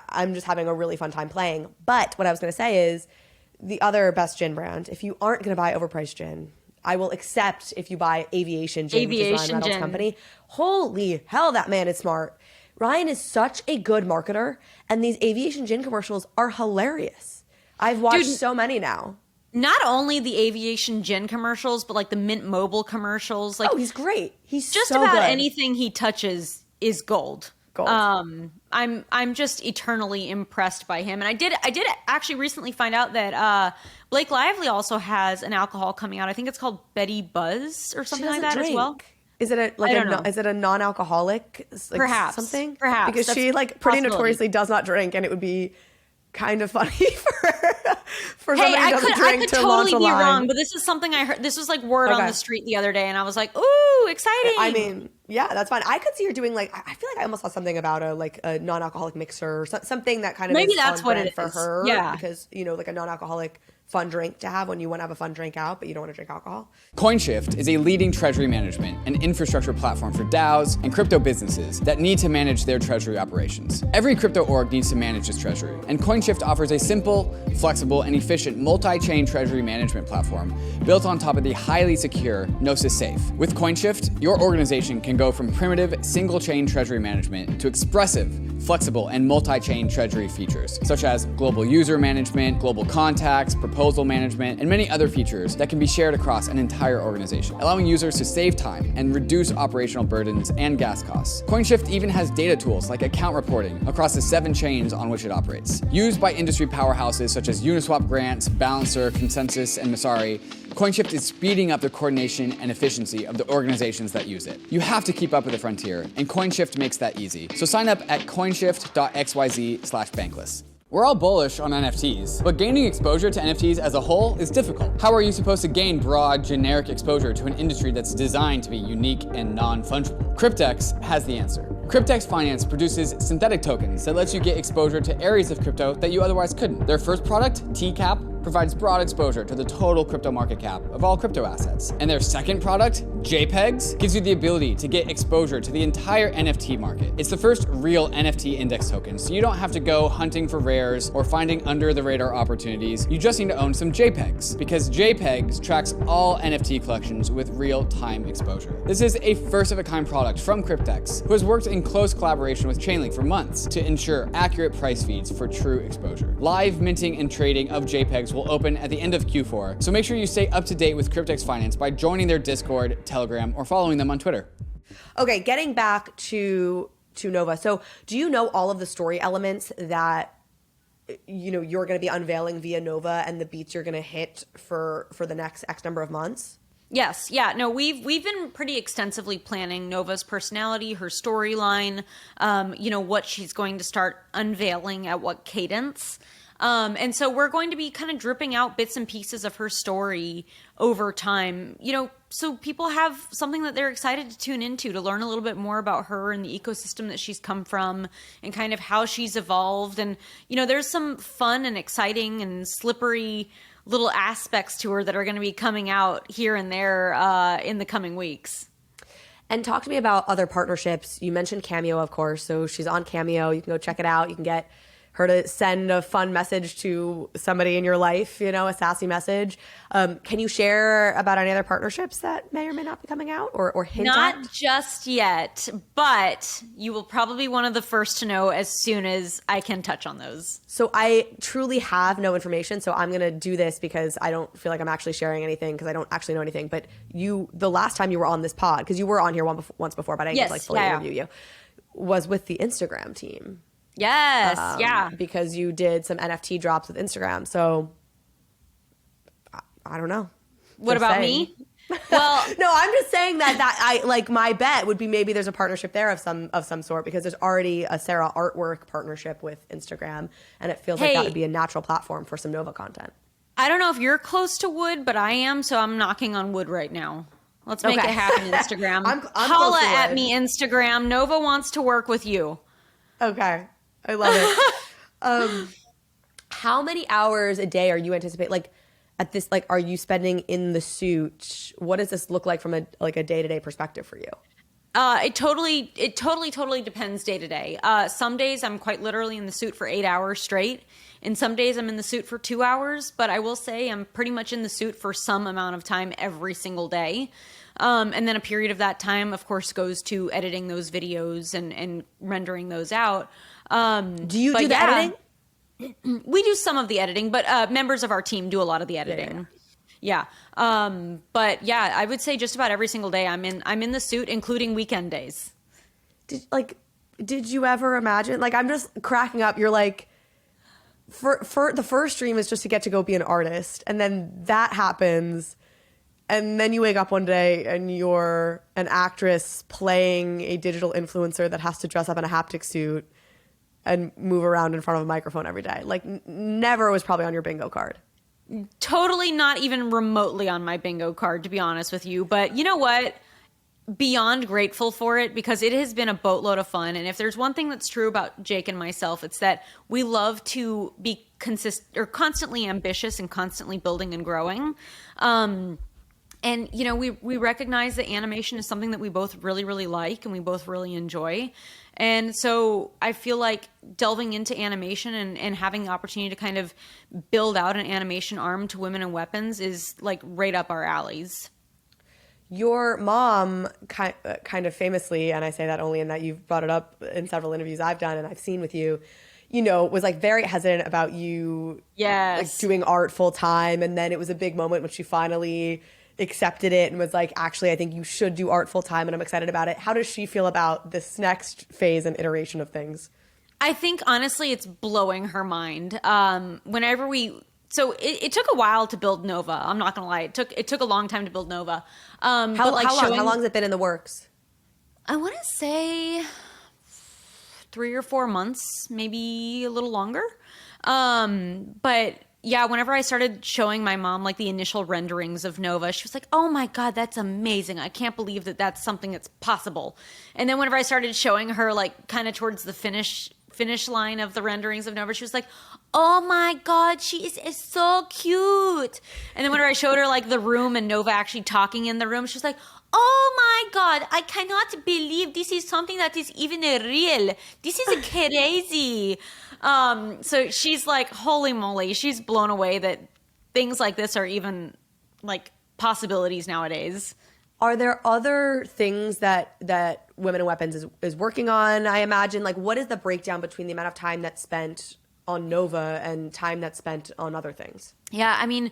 I'm just having a really fun time playing. But what I was going to say is the other best gin brand. If you aren't going to buy Overpriced Gin, I will accept if you buy Aviation Gin, which is Ryan Reynolds' company. Holy hell, that man is smart. Ryan is such a good marketer, and these Aviation Gin commercials are hilarious. I've watched so many now. Not only the Aviation Gin commercials, but like the Mint Mobile commercials. Like, he's great. He's just so about good. anything he touches is gold. I'm just eternally impressed by him. And I did actually recently find out that Blake Lively also has an alcohol coming out. I think it's called Betty Buzz or something like that drink. As well. Is it is it a non-alcoholic perhaps something? Perhaps, because she pretty notoriously does not drink, and it would be kind of funny for somebody who doesn't drink to launch a line. I could totally be wrong, but this is something I heard. This was like word on the street the other day, and I was like, "Ooh, exciting!" I mean, yeah, that's fine. I could see her doing I feel like I almost saw something about a non-alcoholic mixer, or something that kind of maybe is that's what it is for her. Yeah, because like a non-alcoholic fun drink to have when you want to have a fun drink out, but you don't want to drink alcohol. COINSHIFT is a leading treasury management and infrastructure platform for DAOs and crypto businesses that need to manage their treasury operations. Every crypto org needs to manage its treasury, and COINSHIFT offers a simple, flexible, and efficient multi-chain treasury management platform built on top of the highly secure Gnosis Safe. With COINSHIFT, your organization can can go from primitive single-chain treasury management to expressive, flexible, and multi-chain treasury features, such as global user management, global contacts, proposal management, and many other features that can be shared across an entire organization, allowing users to save time and reduce operational burdens and gas costs. CoinShift even has data tools like account reporting across the 7 chains on which it operates. Used by industry powerhouses such as Uniswap Grants, Balancer, Consensus, and Masari, CoinShift is speeding up the coordination and efficiency of the organizations that use it. You have to keep up with the frontier, and CoinShift makes that easy. So sign up at coinshift.xyz/bankless. We're all bullish on NFTs, but gaining exposure to NFTs as a whole is difficult. How are you supposed to gain broad, generic exposure to an industry that's designed to be unique and non-fungible? CRYPTEX has the answer. CRYPTEX Finance produces synthetic tokens that lets you get exposure to areas of crypto that you otherwise couldn't. Their first product, TCAP, provides broad exposure to the total crypto market cap of all crypto assets. And their second product, JPEGZ, gives you the ability to get exposure to the entire NFT market. It's the first real NFT index token, so you don't have to go hunting for rares or finding under-the-radar opportunities. You just need to own some JPEGs, because JPEGZ tracks all NFT collections with real-time exposure. This is a first-of-a-kind product from CRYPTEX, who has worked in close collaboration with Chainlink for months to ensure accurate price feeds for true exposure. Live minting and trading of JPEGs will open at the end of Q4, so make sure you stay up to date with CRYPTEX Finance by joining their Discord, Telegram, or following them on Twitter. Okay, getting back to Nova. So do you know all of the story elements that you're going to be unveiling via Nova and the beats you're going to hit for the next X number of months? Yes. Yeah. No, we've been pretty extensively planning Nova's personality, her storyline, what she's going to start unveiling at what cadence. And so we're going to be kind of dripping out bits and pieces of her story over time, so people have something that they're excited to tune into, to learn a little bit more about her and the ecosystem that she's come from and kind of how she's evolved. And, there's some fun and exciting and slippery little aspects to her that are going to be coming out here and there in the coming weeks. And talk to me about other partnerships. You mentioned Cameo, of course. So she's on Cameo. You can go check it out. You can get her to send a fun message to somebody in your life, a sassy message. Can you share about any other partnerships that may or may not be coming out or hint at? Not just yet, but you will probably be one of the first to know as soon as I can touch on those. So I truly have no information, so I'm going to do this because I don't feel like I'm actually sharing anything because I don't actually know anything. But the last time you were on this pod, because you were on here once before, but I didn't fully interview you, was with the Instagram team. Yes, because you did some NFT drops with Instagram. So I don't know. What about me? Well, no, I'm just saying that I like, my bet would be maybe there's a partnership there of some sort, because there's already a Sara artwork partnership with Instagram, and it feels like that would be a natural platform for some Nova content. I don't know if you're close to wood, but I am, so I'm knocking on wood right now. Let's make it happen, Instagram. I'm Holla at me, Instagram. Nova wants to work with you. Okay. I love it. How many hours a day are you anticipating? At this, are you spending in the suit? What does this look like from a day-to-day perspective for you? It totally depends day to day. Some days I'm quite literally in the suit for 8 hours straight, and some days I'm in the suit for 2 hours. But I will say I'm pretty much in the suit for some amount of time every single day. And then a period of that time, of course, goes to editing those videos and rendering those out. Do you do the editing? We do some of the editing, but members of our team do a lot of the editing. Yeah. But yeah, I would say just about every single day I'm in the suit, including weekend days. Did you ever imagine? I'm just cracking up. You're like, for the first dream is just to get to go be an artist, and then that happens. And then you wake up one day and you're an actress playing a digital influencer that has to dress up in a haptic suit and move around in front of a microphone every day. Never was probably on your bingo card. Totally not even remotely on my bingo card, to be honest with you. But you know what? Beyond grateful for it, because it has been a boatload of fun. And if there's one thing that's true about Jake and myself, it's that we love to be constantly ambitious and constantly building and growing. And, we recognize that animation is something that we both really, really like and we both really enjoy. And so I feel like delving into animation and having the opportunity to kind of build out an animation arm to Women and Weapons is right up our alleys. Your mom kind of famously, and I say that only in that you've brought it up in several interviews I've done and I've seen with you, was like very hesitant about you like doing art full time. And then it was a big moment when she finally accepted it and was like, actually, I think you should do art full time and I'm excited about it. How does she feel about this next phase and iteration of things? I think honestly, it's blowing her mind. So it took a while to build Nova. I'm not gonna lie, it took a long time to build Nova. How long has it been in the works? I want to say 3 or 4 months, maybe a little longer. But yeah, whenever I started showing my mom like the initial renderings of Nova, she was like, "Oh my God, that's amazing. I can't believe that that's something that's possible." And then whenever I started showing her like kind of towards the finish line of the renderings of Nova, she was like, "Oh my God, she is so cute." And then whenever I showed her like the room and Nova actually talking in the room, she was like, "Oh my God, I cannot believe this is something that is even real. This is crazy." So she's like, holy moly, she's blown away that things like this are even like possibilities nowadays. Are there other things that Women in Weapons is working on? I imagine, like, what is the breakdown between the amount of time that's spent on Nova and time that's spent on other things? Yeah, I mean,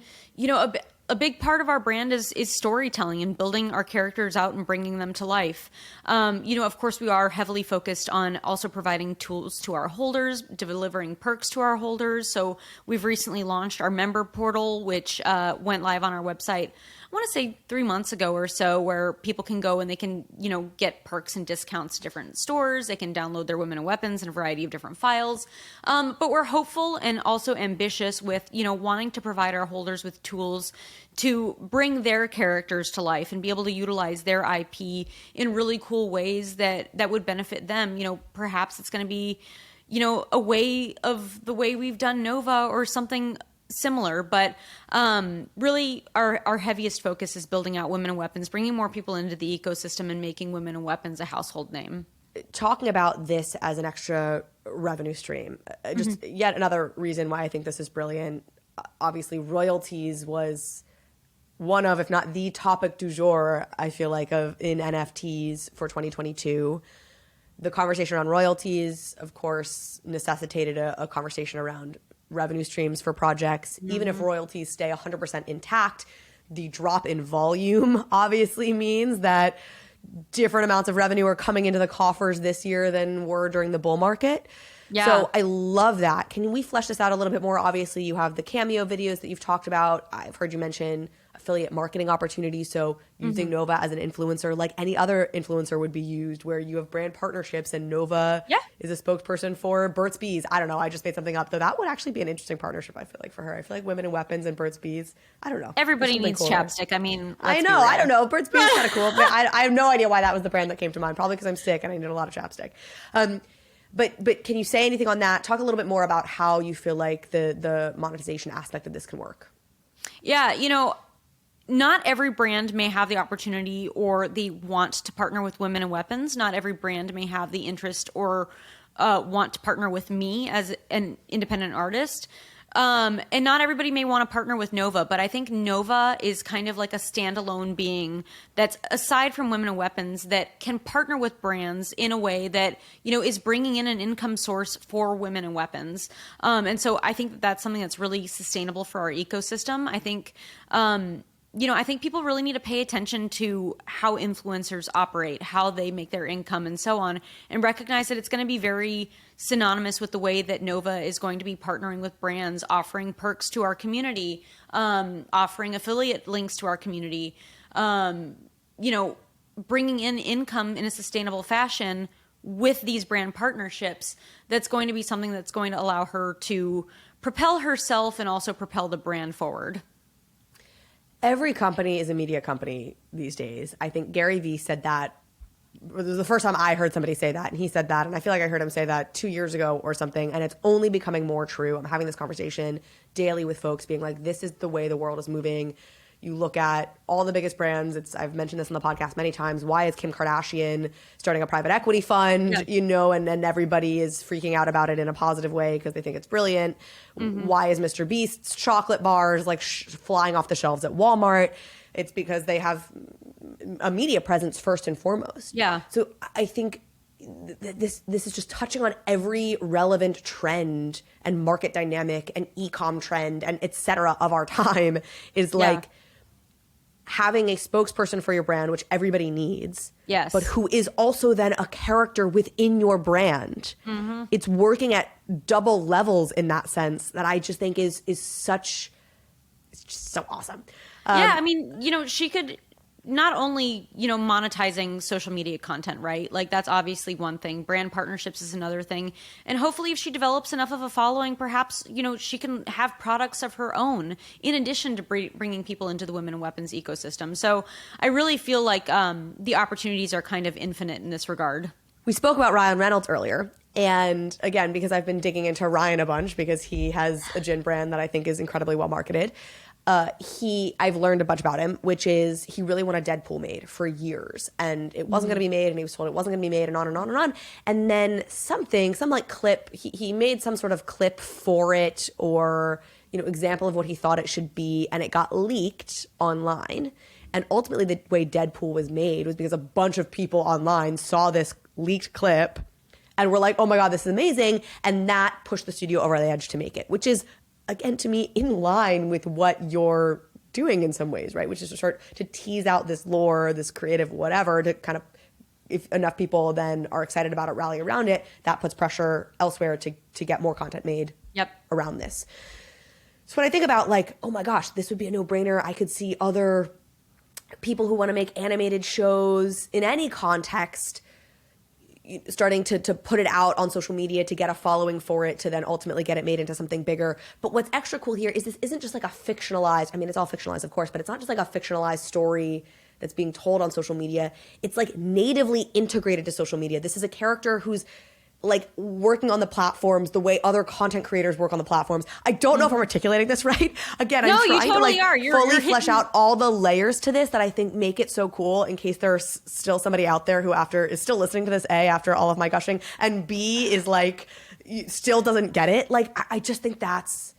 a big part of our brand is storytelling and building our characters out and bringing them to life. Of course, we are heavily focused on also providing tools to our holders, delivering perks to our holders. So we've recently launched our member portal, which went live on our website, I want to say 3 months ago or so, where people can go and they can, get perks and discounts to different stores. They can download their Women and Weapons in a variety of different files. But we're hopeful and also ambitious with, wanting to provide our holders with tools to bring their characters to life and be able to utilize their IP in really cool ways that would benefit them. Perhaps it's going to be, a way of the way we've done Nova or something similar, but really our heaviest focus is building out Women and Weapons, bringing more people into the ecosystem and making Women and Weapons a household name. Talking about this as an extra revenue stream, just yet another reason why I think this is brilliant. Obviously, royalties was one of, if not the topic du jour, I feel like, in NFTs for 2022. The conversation around royalties, of course, necessitated a conversation around revenue streams for projects. Even if royalties stay 100% intact, the drop in volume obviously means that different amounts of revenue are coming into the coffers this year than were during the bull market. Yeah. So I love that. Can we flesh this out a little bit more? Obviously, you have the Cameo videos that you've talked about. I've heard you mention affiliate marketing opportunities. So using Nova as an influencer, like any other influencer would be used, where you have brand partnerships and Nova is a spokesperson for Burt's Bees. I don't know. I just made something up, though. That would actually be an interesting partnership, I feel like, for her. I feel like Women in Weapons and Burt's Bees. I don't know. Everybody needs chapstick. I mean, I know. I don't know. Burt's Bees is kind of cool. But I have no idea why that was the brand that came to mind. Probably because I'm sick and I need a lot of chapstick. But can you say anything on that? Talk a little bit more about how you feel like the monetization aspect of this can work. Yeah, not every brand may have the opportunity or the want to partner with Women in Weapons. Not every brand may have the interest or want to partner with me as an independent artist. And not everybody may want to partner with Nova, but I think Nova is kind of like a standalone being that's aside from Women and Weapons that can partner with brands in a way that, is bringing in an income source for Women and Weapons. And so I think that's something that's really sustainable for our ecosystem. I think, I think people really need to pay attention to how influencers operate, how they make their income and so on, and recognize that it's going to be very synonymous with the way that Nova is going to be partnering with brands, offering perks to our community, offering affiliate links to our community, bringing in income in a sustainable fashion with these brand partnerships. That's going to be something that's going to allow her to propel herself and also propel the brand forward. Every company is a media company these days. I think Gary Vee said that. It was the first time I heard somebody say that, and he said that, and I feel like I heard him say that 2 years ago or something, and it's only becoming more true. I'm having this conversation daily with folks being like, this is the way the world is moving. You look at all the biggest brands. I've mentioned this on the podcast many times. Why is Kim Kardashian starting a private equity fund? And everybody is freaking out about it in a positive way because they think it's brilliant. Why is Mr. Beast's chocolate bars flying off the shelves at Walmart? It's because they have a media presence first and foremost. Yeah. So I think this is just touching on every relevant trend and market dynamic and e-com trend and et cetera of our time is like having a spokesperson for your brand, which everybody needs. Yes. But who is also then a character within your brand. Mm-hmm. It's working at double levels in that sense that I just think is such, it's just so awesome. Yeah, I mean, you know, she could not only, you know, monetizing social media content, right? Like that's obviously one thing. Brand partnerships is another thing. And hopefully if she develops enough of a following, perhaps, you know, she can have products of her own in addition to bringing people into the women and weapons ecosystem. So I really feel like the opportunities are kind of infinite in this regard. We spoke about Ryan Reynolds earlier. And again, because I've been digging into Ryan a bunch because he has a gin brand that I think is incredibly well marketed. I've learned a bunch about him, which is he really wanted Deadpool made for years and it wasn't going to be made and he was told it wasn't going to be made and on and on and on. And then some like clip, he made some sort of clip for it or, you know, example of what he thought it should be. And it got leaked online. And ultimately the way Deadpool was made was because a bunch of people online saw this leaked clip and were like, oh my God, this is amazing. And that pushed the studio over the edge to make it, which is, again, to me, in line with what you're doing in some ways, right? Which is to start to tease out this lore, this creative whatever, to kind of, if enough people then are excited about it, rally around it, that puts pressure elsewhere to get more content made around this. So when I think about like, oh my gosh, this would be a no-brainer. I could see other people who want to make animated shows in any context starting to put it out on social media to get a following for it to then ultimately get it made into something bigger. But what's extra cool here is this isn't just like a fictionalized, I mean, it's all fictionalized, of course, but it's not just like a fictionalized story that's being told on social media. It's like natively integrated to social media. This is a character who's like working on the platforms the way other content creators work on the platforms. I don't know if I'm articulating this right. Again, I'm trying to like fully flesh out all the layers to this that I think make it so cool in case there's still somebody out there who is still listening to this, A, after all of my gushing, and B, is like, still doesn't get it. Like, I just think that's,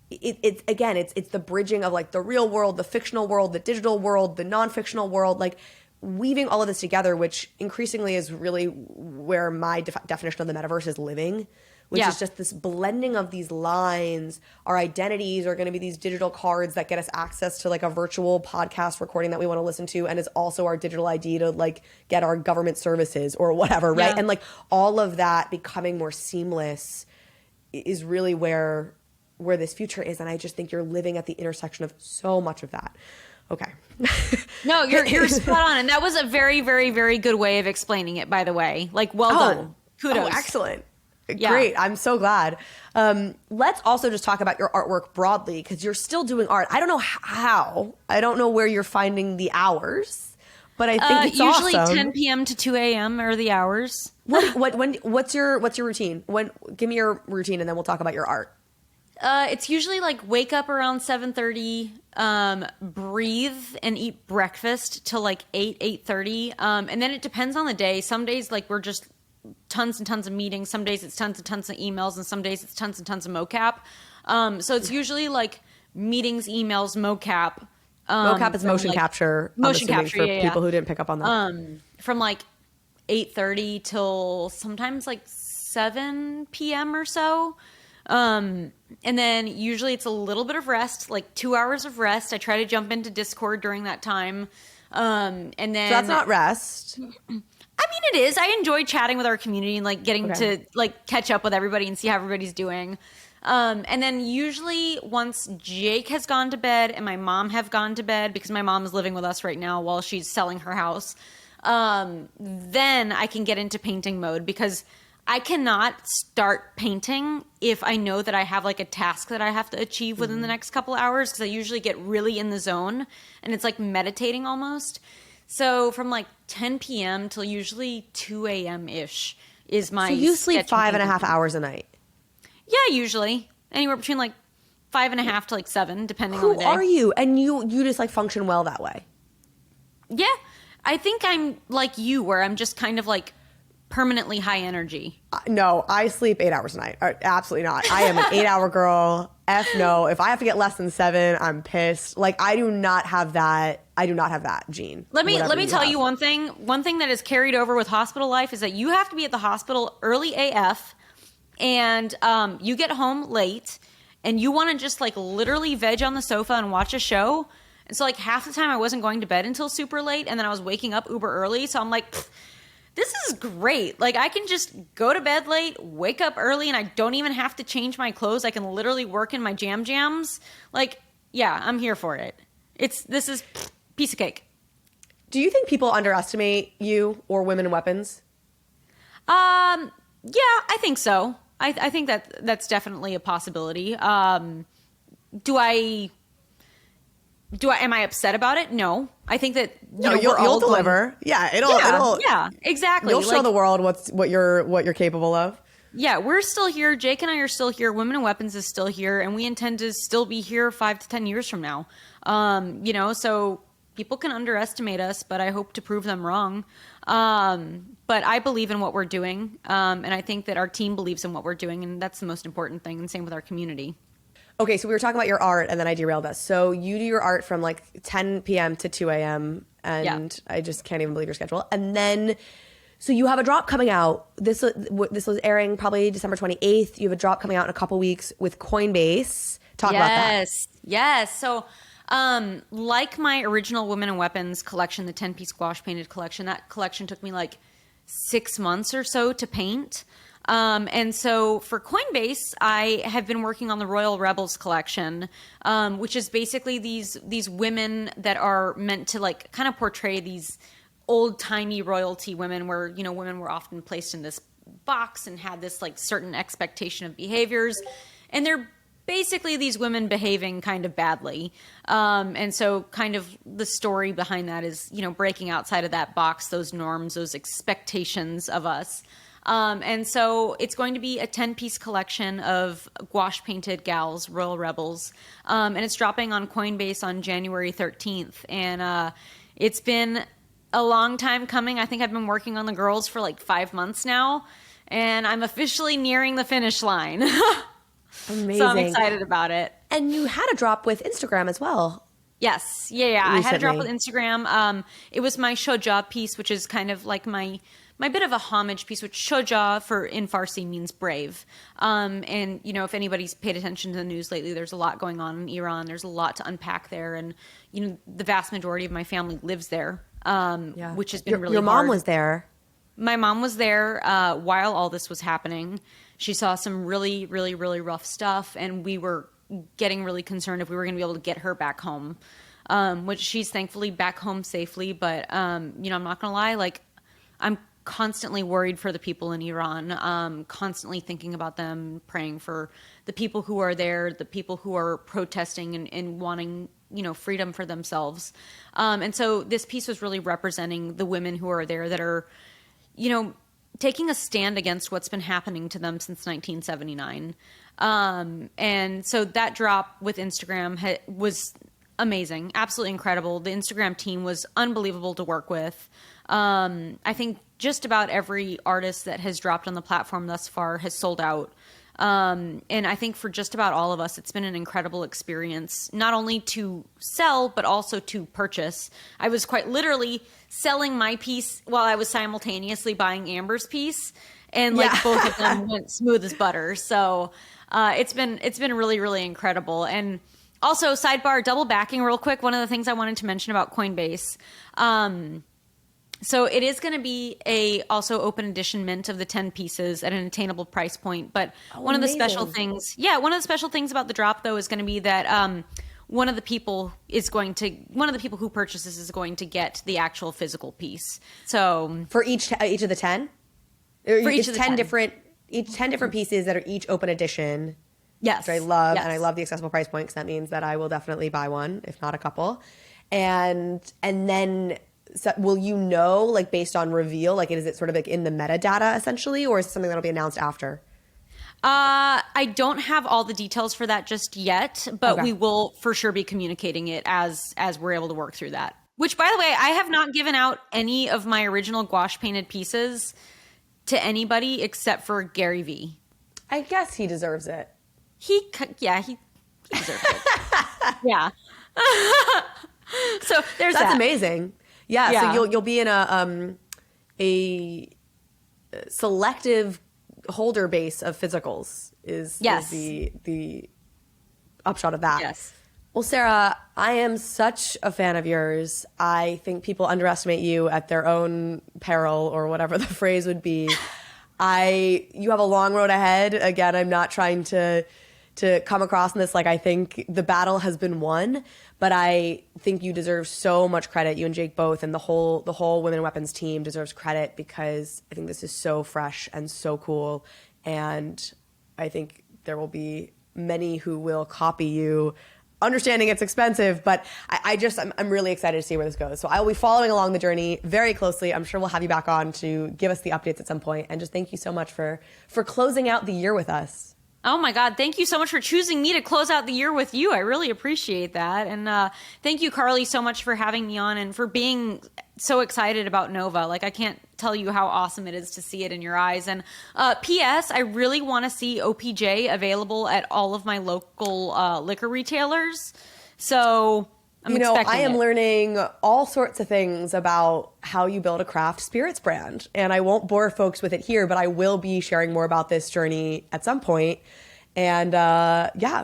it's again, it's the bridging of like the real world, the fictional world, the digital world, the non-fictional world, like weaving all of this together, which increasingly is really where my definition of the metaverse is living, which is just this blending of these lines. Our identities are going to be these digital cards that get us access to like a virtual podcast recording that we want to listen to, and is also our digital ID to like get our government services or whatever, right? And like all of that becoming more seamless is really where this future is, and I just think you're living at the intersection of so much of that. Okay. No, you're spot on. And that was a very, very, very good way of explaining it, by the way. Like, well done. Kudos. Oh, excellent. Yeah. Great. I'm so glad. Let's also just talk about your artwork broadly, because you're still doing art. I don't know how. I don't know where you're finding the hours, but I think it's usually awesome. 10 p.m. to 2 a.m. are the hours. What's your routine? Give me your routine and then we'll talk about your art. It's usually like wake up around 7:30, breathe and eat breakfast till like 8:30. And then it depends on the day. Some days like we're just tons and tons of meetings. Some days it's tons and tons of emails, and some days it's tons and tons of mocap. So it's usually like meetings, emails, mocap. Mocap is motion capture. Motion capture, for people who didn't pick up on that. From like 8:30 till sometimes like 7 p.m. or so. And then usually it's a little bit of rest, like 2 hours of rest. I try to jump into Discord during that time. And then so that's not rest. I mean, it is. I enjoy chatting with our community and like getting to like catch up with everybody and see how everybody's doing. And then usually once Jake has gone to bed and my mom have gone to bed, because my mom is living with us right now while she's selling her house, then I can get into painting mode, because I cannot start painting if I know that I have like a task that I have to achieve within the next couple of hours, because I usually get really in the zone and it's like meditating almost. So from like 10 p.m. till usually 2 a.m.-ish is my So you sleep 5.5 time. hours a night? Yeah, usually. Anywhere between like 5.5 to like 7, depending on the day. Who are you? And you just like function well that way? Yeah. I think I'm like you, where I'm just kind of like permanently high energy. No, I sleep 8 hours a night. Absolutely not. I am an 8-hour girl. F no. If I have to get less than 7, I'm pissed. Like, I do not have that. I do not have that gene. Let me tell have. you one thing. One thing that is carried over with hospital life is that you have to be at the hospital early AF, and you get home late, and you want to just like literally veg on the sofa and watch a show. And so like half the time I wasn't going to bed until super late, and then I was waking up uber early. So I'm like, this is great. Like, I can just go to bed late, wake up early, and I don't even have to change my clothes. I can literally work in my jams. Like, yeah, I'm here for it. This is piece of cake. Do you think people underestimate you or women in weapons? Yeah, I think so. I think that's definitely a possibility. Am I upset about it? No. I think that you'll deliver. Yeah, exactly. You'll show the world what you're capable of. Yeah, we're still here. Jake and I are still here. Women in Weapons is still here, and we intend to still be here 5 to 10 years from now. So people can underestimate us, but I hope to prove them wrong. But I believe in what we're doing, and I think that our team believes in what we're doing, and that's the most important thing, and same with our community. Okay, so we were talking about your art, and then I derailed us. So you do your art from like 10 p.m. to 2 a.m., and I just can't even believe your schedule. And then, so you have a drop coming out. This was airing probably December 28th. You have a drop coming out in a couple weeks with Coinbase. Talk about that. Yes. So, like my original Women and Weapons collection, the 10-piece gouache painted collection, that collection took me like 6 months or so to paint. And so for Coinbase, I have been working on the Royal Rebels collection, which is basically these women that are meant to like kind of portray these old-timey royalty women where, women were often placed in this box and had this like certain expectation of behaviors. And they're basically these women behaving kind of badly. And so kind of the story behind that is, breaking outside of that box, those norms, those expectations of us. And so it's going to be a 10-piece collection of gouache painted gals, Royal Rebels. And it's dropping on Coinbase on January 13th. And it's been a long time coming. I think I've been working on the girls for like 5 months now. And I'm officially nearing the finish line. Amazing. So I'm excited about it. And you had a drop with Instagram as well. Yes. Yeah. I had a drop with Instagram. It was my shoja piece, which is kind of like my bit of a homage piece, which shoja in Farsi means brave. And, if anybody's paid attention to the news lately, there's a lot going on in Iran. There's a lot to unpack there. And, the vast majority of my family lives there, which has been really Your hard. mom was there. My mom was there while all this was happening. She saw some really, really, really rough stuff, and we were getting really concerned if we were going to be able to get her back home, which she's thankfully back home safely. But, I'm not going to lie, like, I'm constantly worried for the people in Iran, constantly thinking about them, praying for the people who are there, the people who are protesting and wanting, freedom for themselves. And so this piece was really representing the women who are there that are, taking a stand against what's been happening to them since 1979. And so that drop with Instagram was amazing, absolutely incredible. The Instagram team was unbelievable to work with. I think just about every artist that has dropped on the platform thus far has sold out. And I think for just about all of us, it's been an incredible experience, not only to sell, but also to purchase. I was quite literally selling my piece while I was simultaneously buying Amber's piece, and both of them went smooth as butter. So it's been really, really incredible. And also, sidebar, double backing real quick, one of the things I wanted to mention about Coinbase. So it is going to be also open edition mint of the 10 pieces at an attainable price point. But one of the special things about the drop though is going to be that one of the people who purchases is going to get the actual physical piece. So for each of the 10, for each of the 10 different pieces that are each open edition. Yes, which I love, and I love the accessible price point because that means that I will definitely buy one, if not a couple. And then. So will like based on reveal, like is it sort of like in the metadata essentially, or is it something that'll be announced after? I don't have all the details for that just yet, but we will for sure be communicating it as we're able to work through that. Which, by the way, I have not given out any of my original gouache painted pieces to anybody except for Gary Vee. I guess he deserves it. He deserves it. Yeah. So there's That's that. amazing. Yeah, Yeah. so you'll be in a selective holder base of physicals is Yes. the upshot of that. Yes. Well, Sarah, I am such a fan of yours. I think people underestimate you at their own peril, or whatever the phrase would be. You have a long road ahead. Again, I'm not trying to come across in this like I think the battle has been won, but I think you deserve so much credit. You and Jake both, and the whole Women in Weapons team deserves credit, because I think this is so fresh and so cool, and I think there will be many who will copy you, understanding it's expensive, but I'm really excited to see where this goes. So I will be following along the journey very closely. I'm sure we'll have you back on to give us the updates at some point. And just thank you so much for closing out the year with us. Oh my God. Thank you so much for choosing me to close out the year with you. I really appreciate that. And thank you, Carly, so much for having me on and for being so excited about Nova. Like, I can't tell you how awesome it is to see it in your eyes. And P.S., I really want to see OPJ available at all of my local liquor retailers. So I'm expecting I am it. learning all sorts of things about how you build a craft spirits brand. And I won't bore folks with it here, but I will be sharing more about this journey at some point. And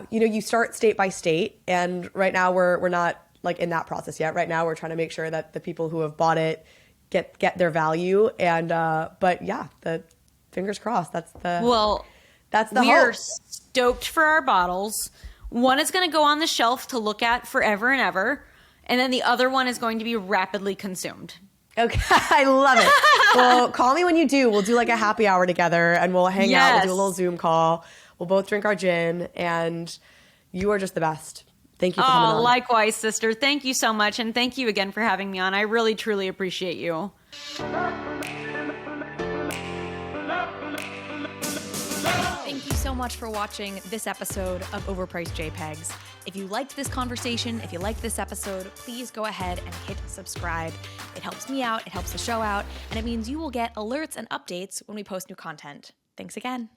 you start state by state. And right now we're not like in that process yet. Right now we're trying to make sure that the people who have bought it get their value. And the fingers crossed. That's the Well, hope. we are stoked for our bottles. One is going to go on the shelf to look at forever and ever. And then the other one is going to be rapidly consumed. Okay, I love it. Well, call me when you do. We'll do like a happy hour together, and we'll hang out. We'll do a little Zoom call. We'll both drink our gin, and you are just the best. Thank you for coming on. Likewise, sister. Thank you so much. And thank you again for having me on. I really, truly appreciate you. Thank you so much for watching this episode of Overpriced JPEGs. If you liked this conversation, if you liked this episode, please go ahead and hit subscribe. It helps me out, it helps the show out, and it means you will get alerts and updates when we post new content. Thanks again.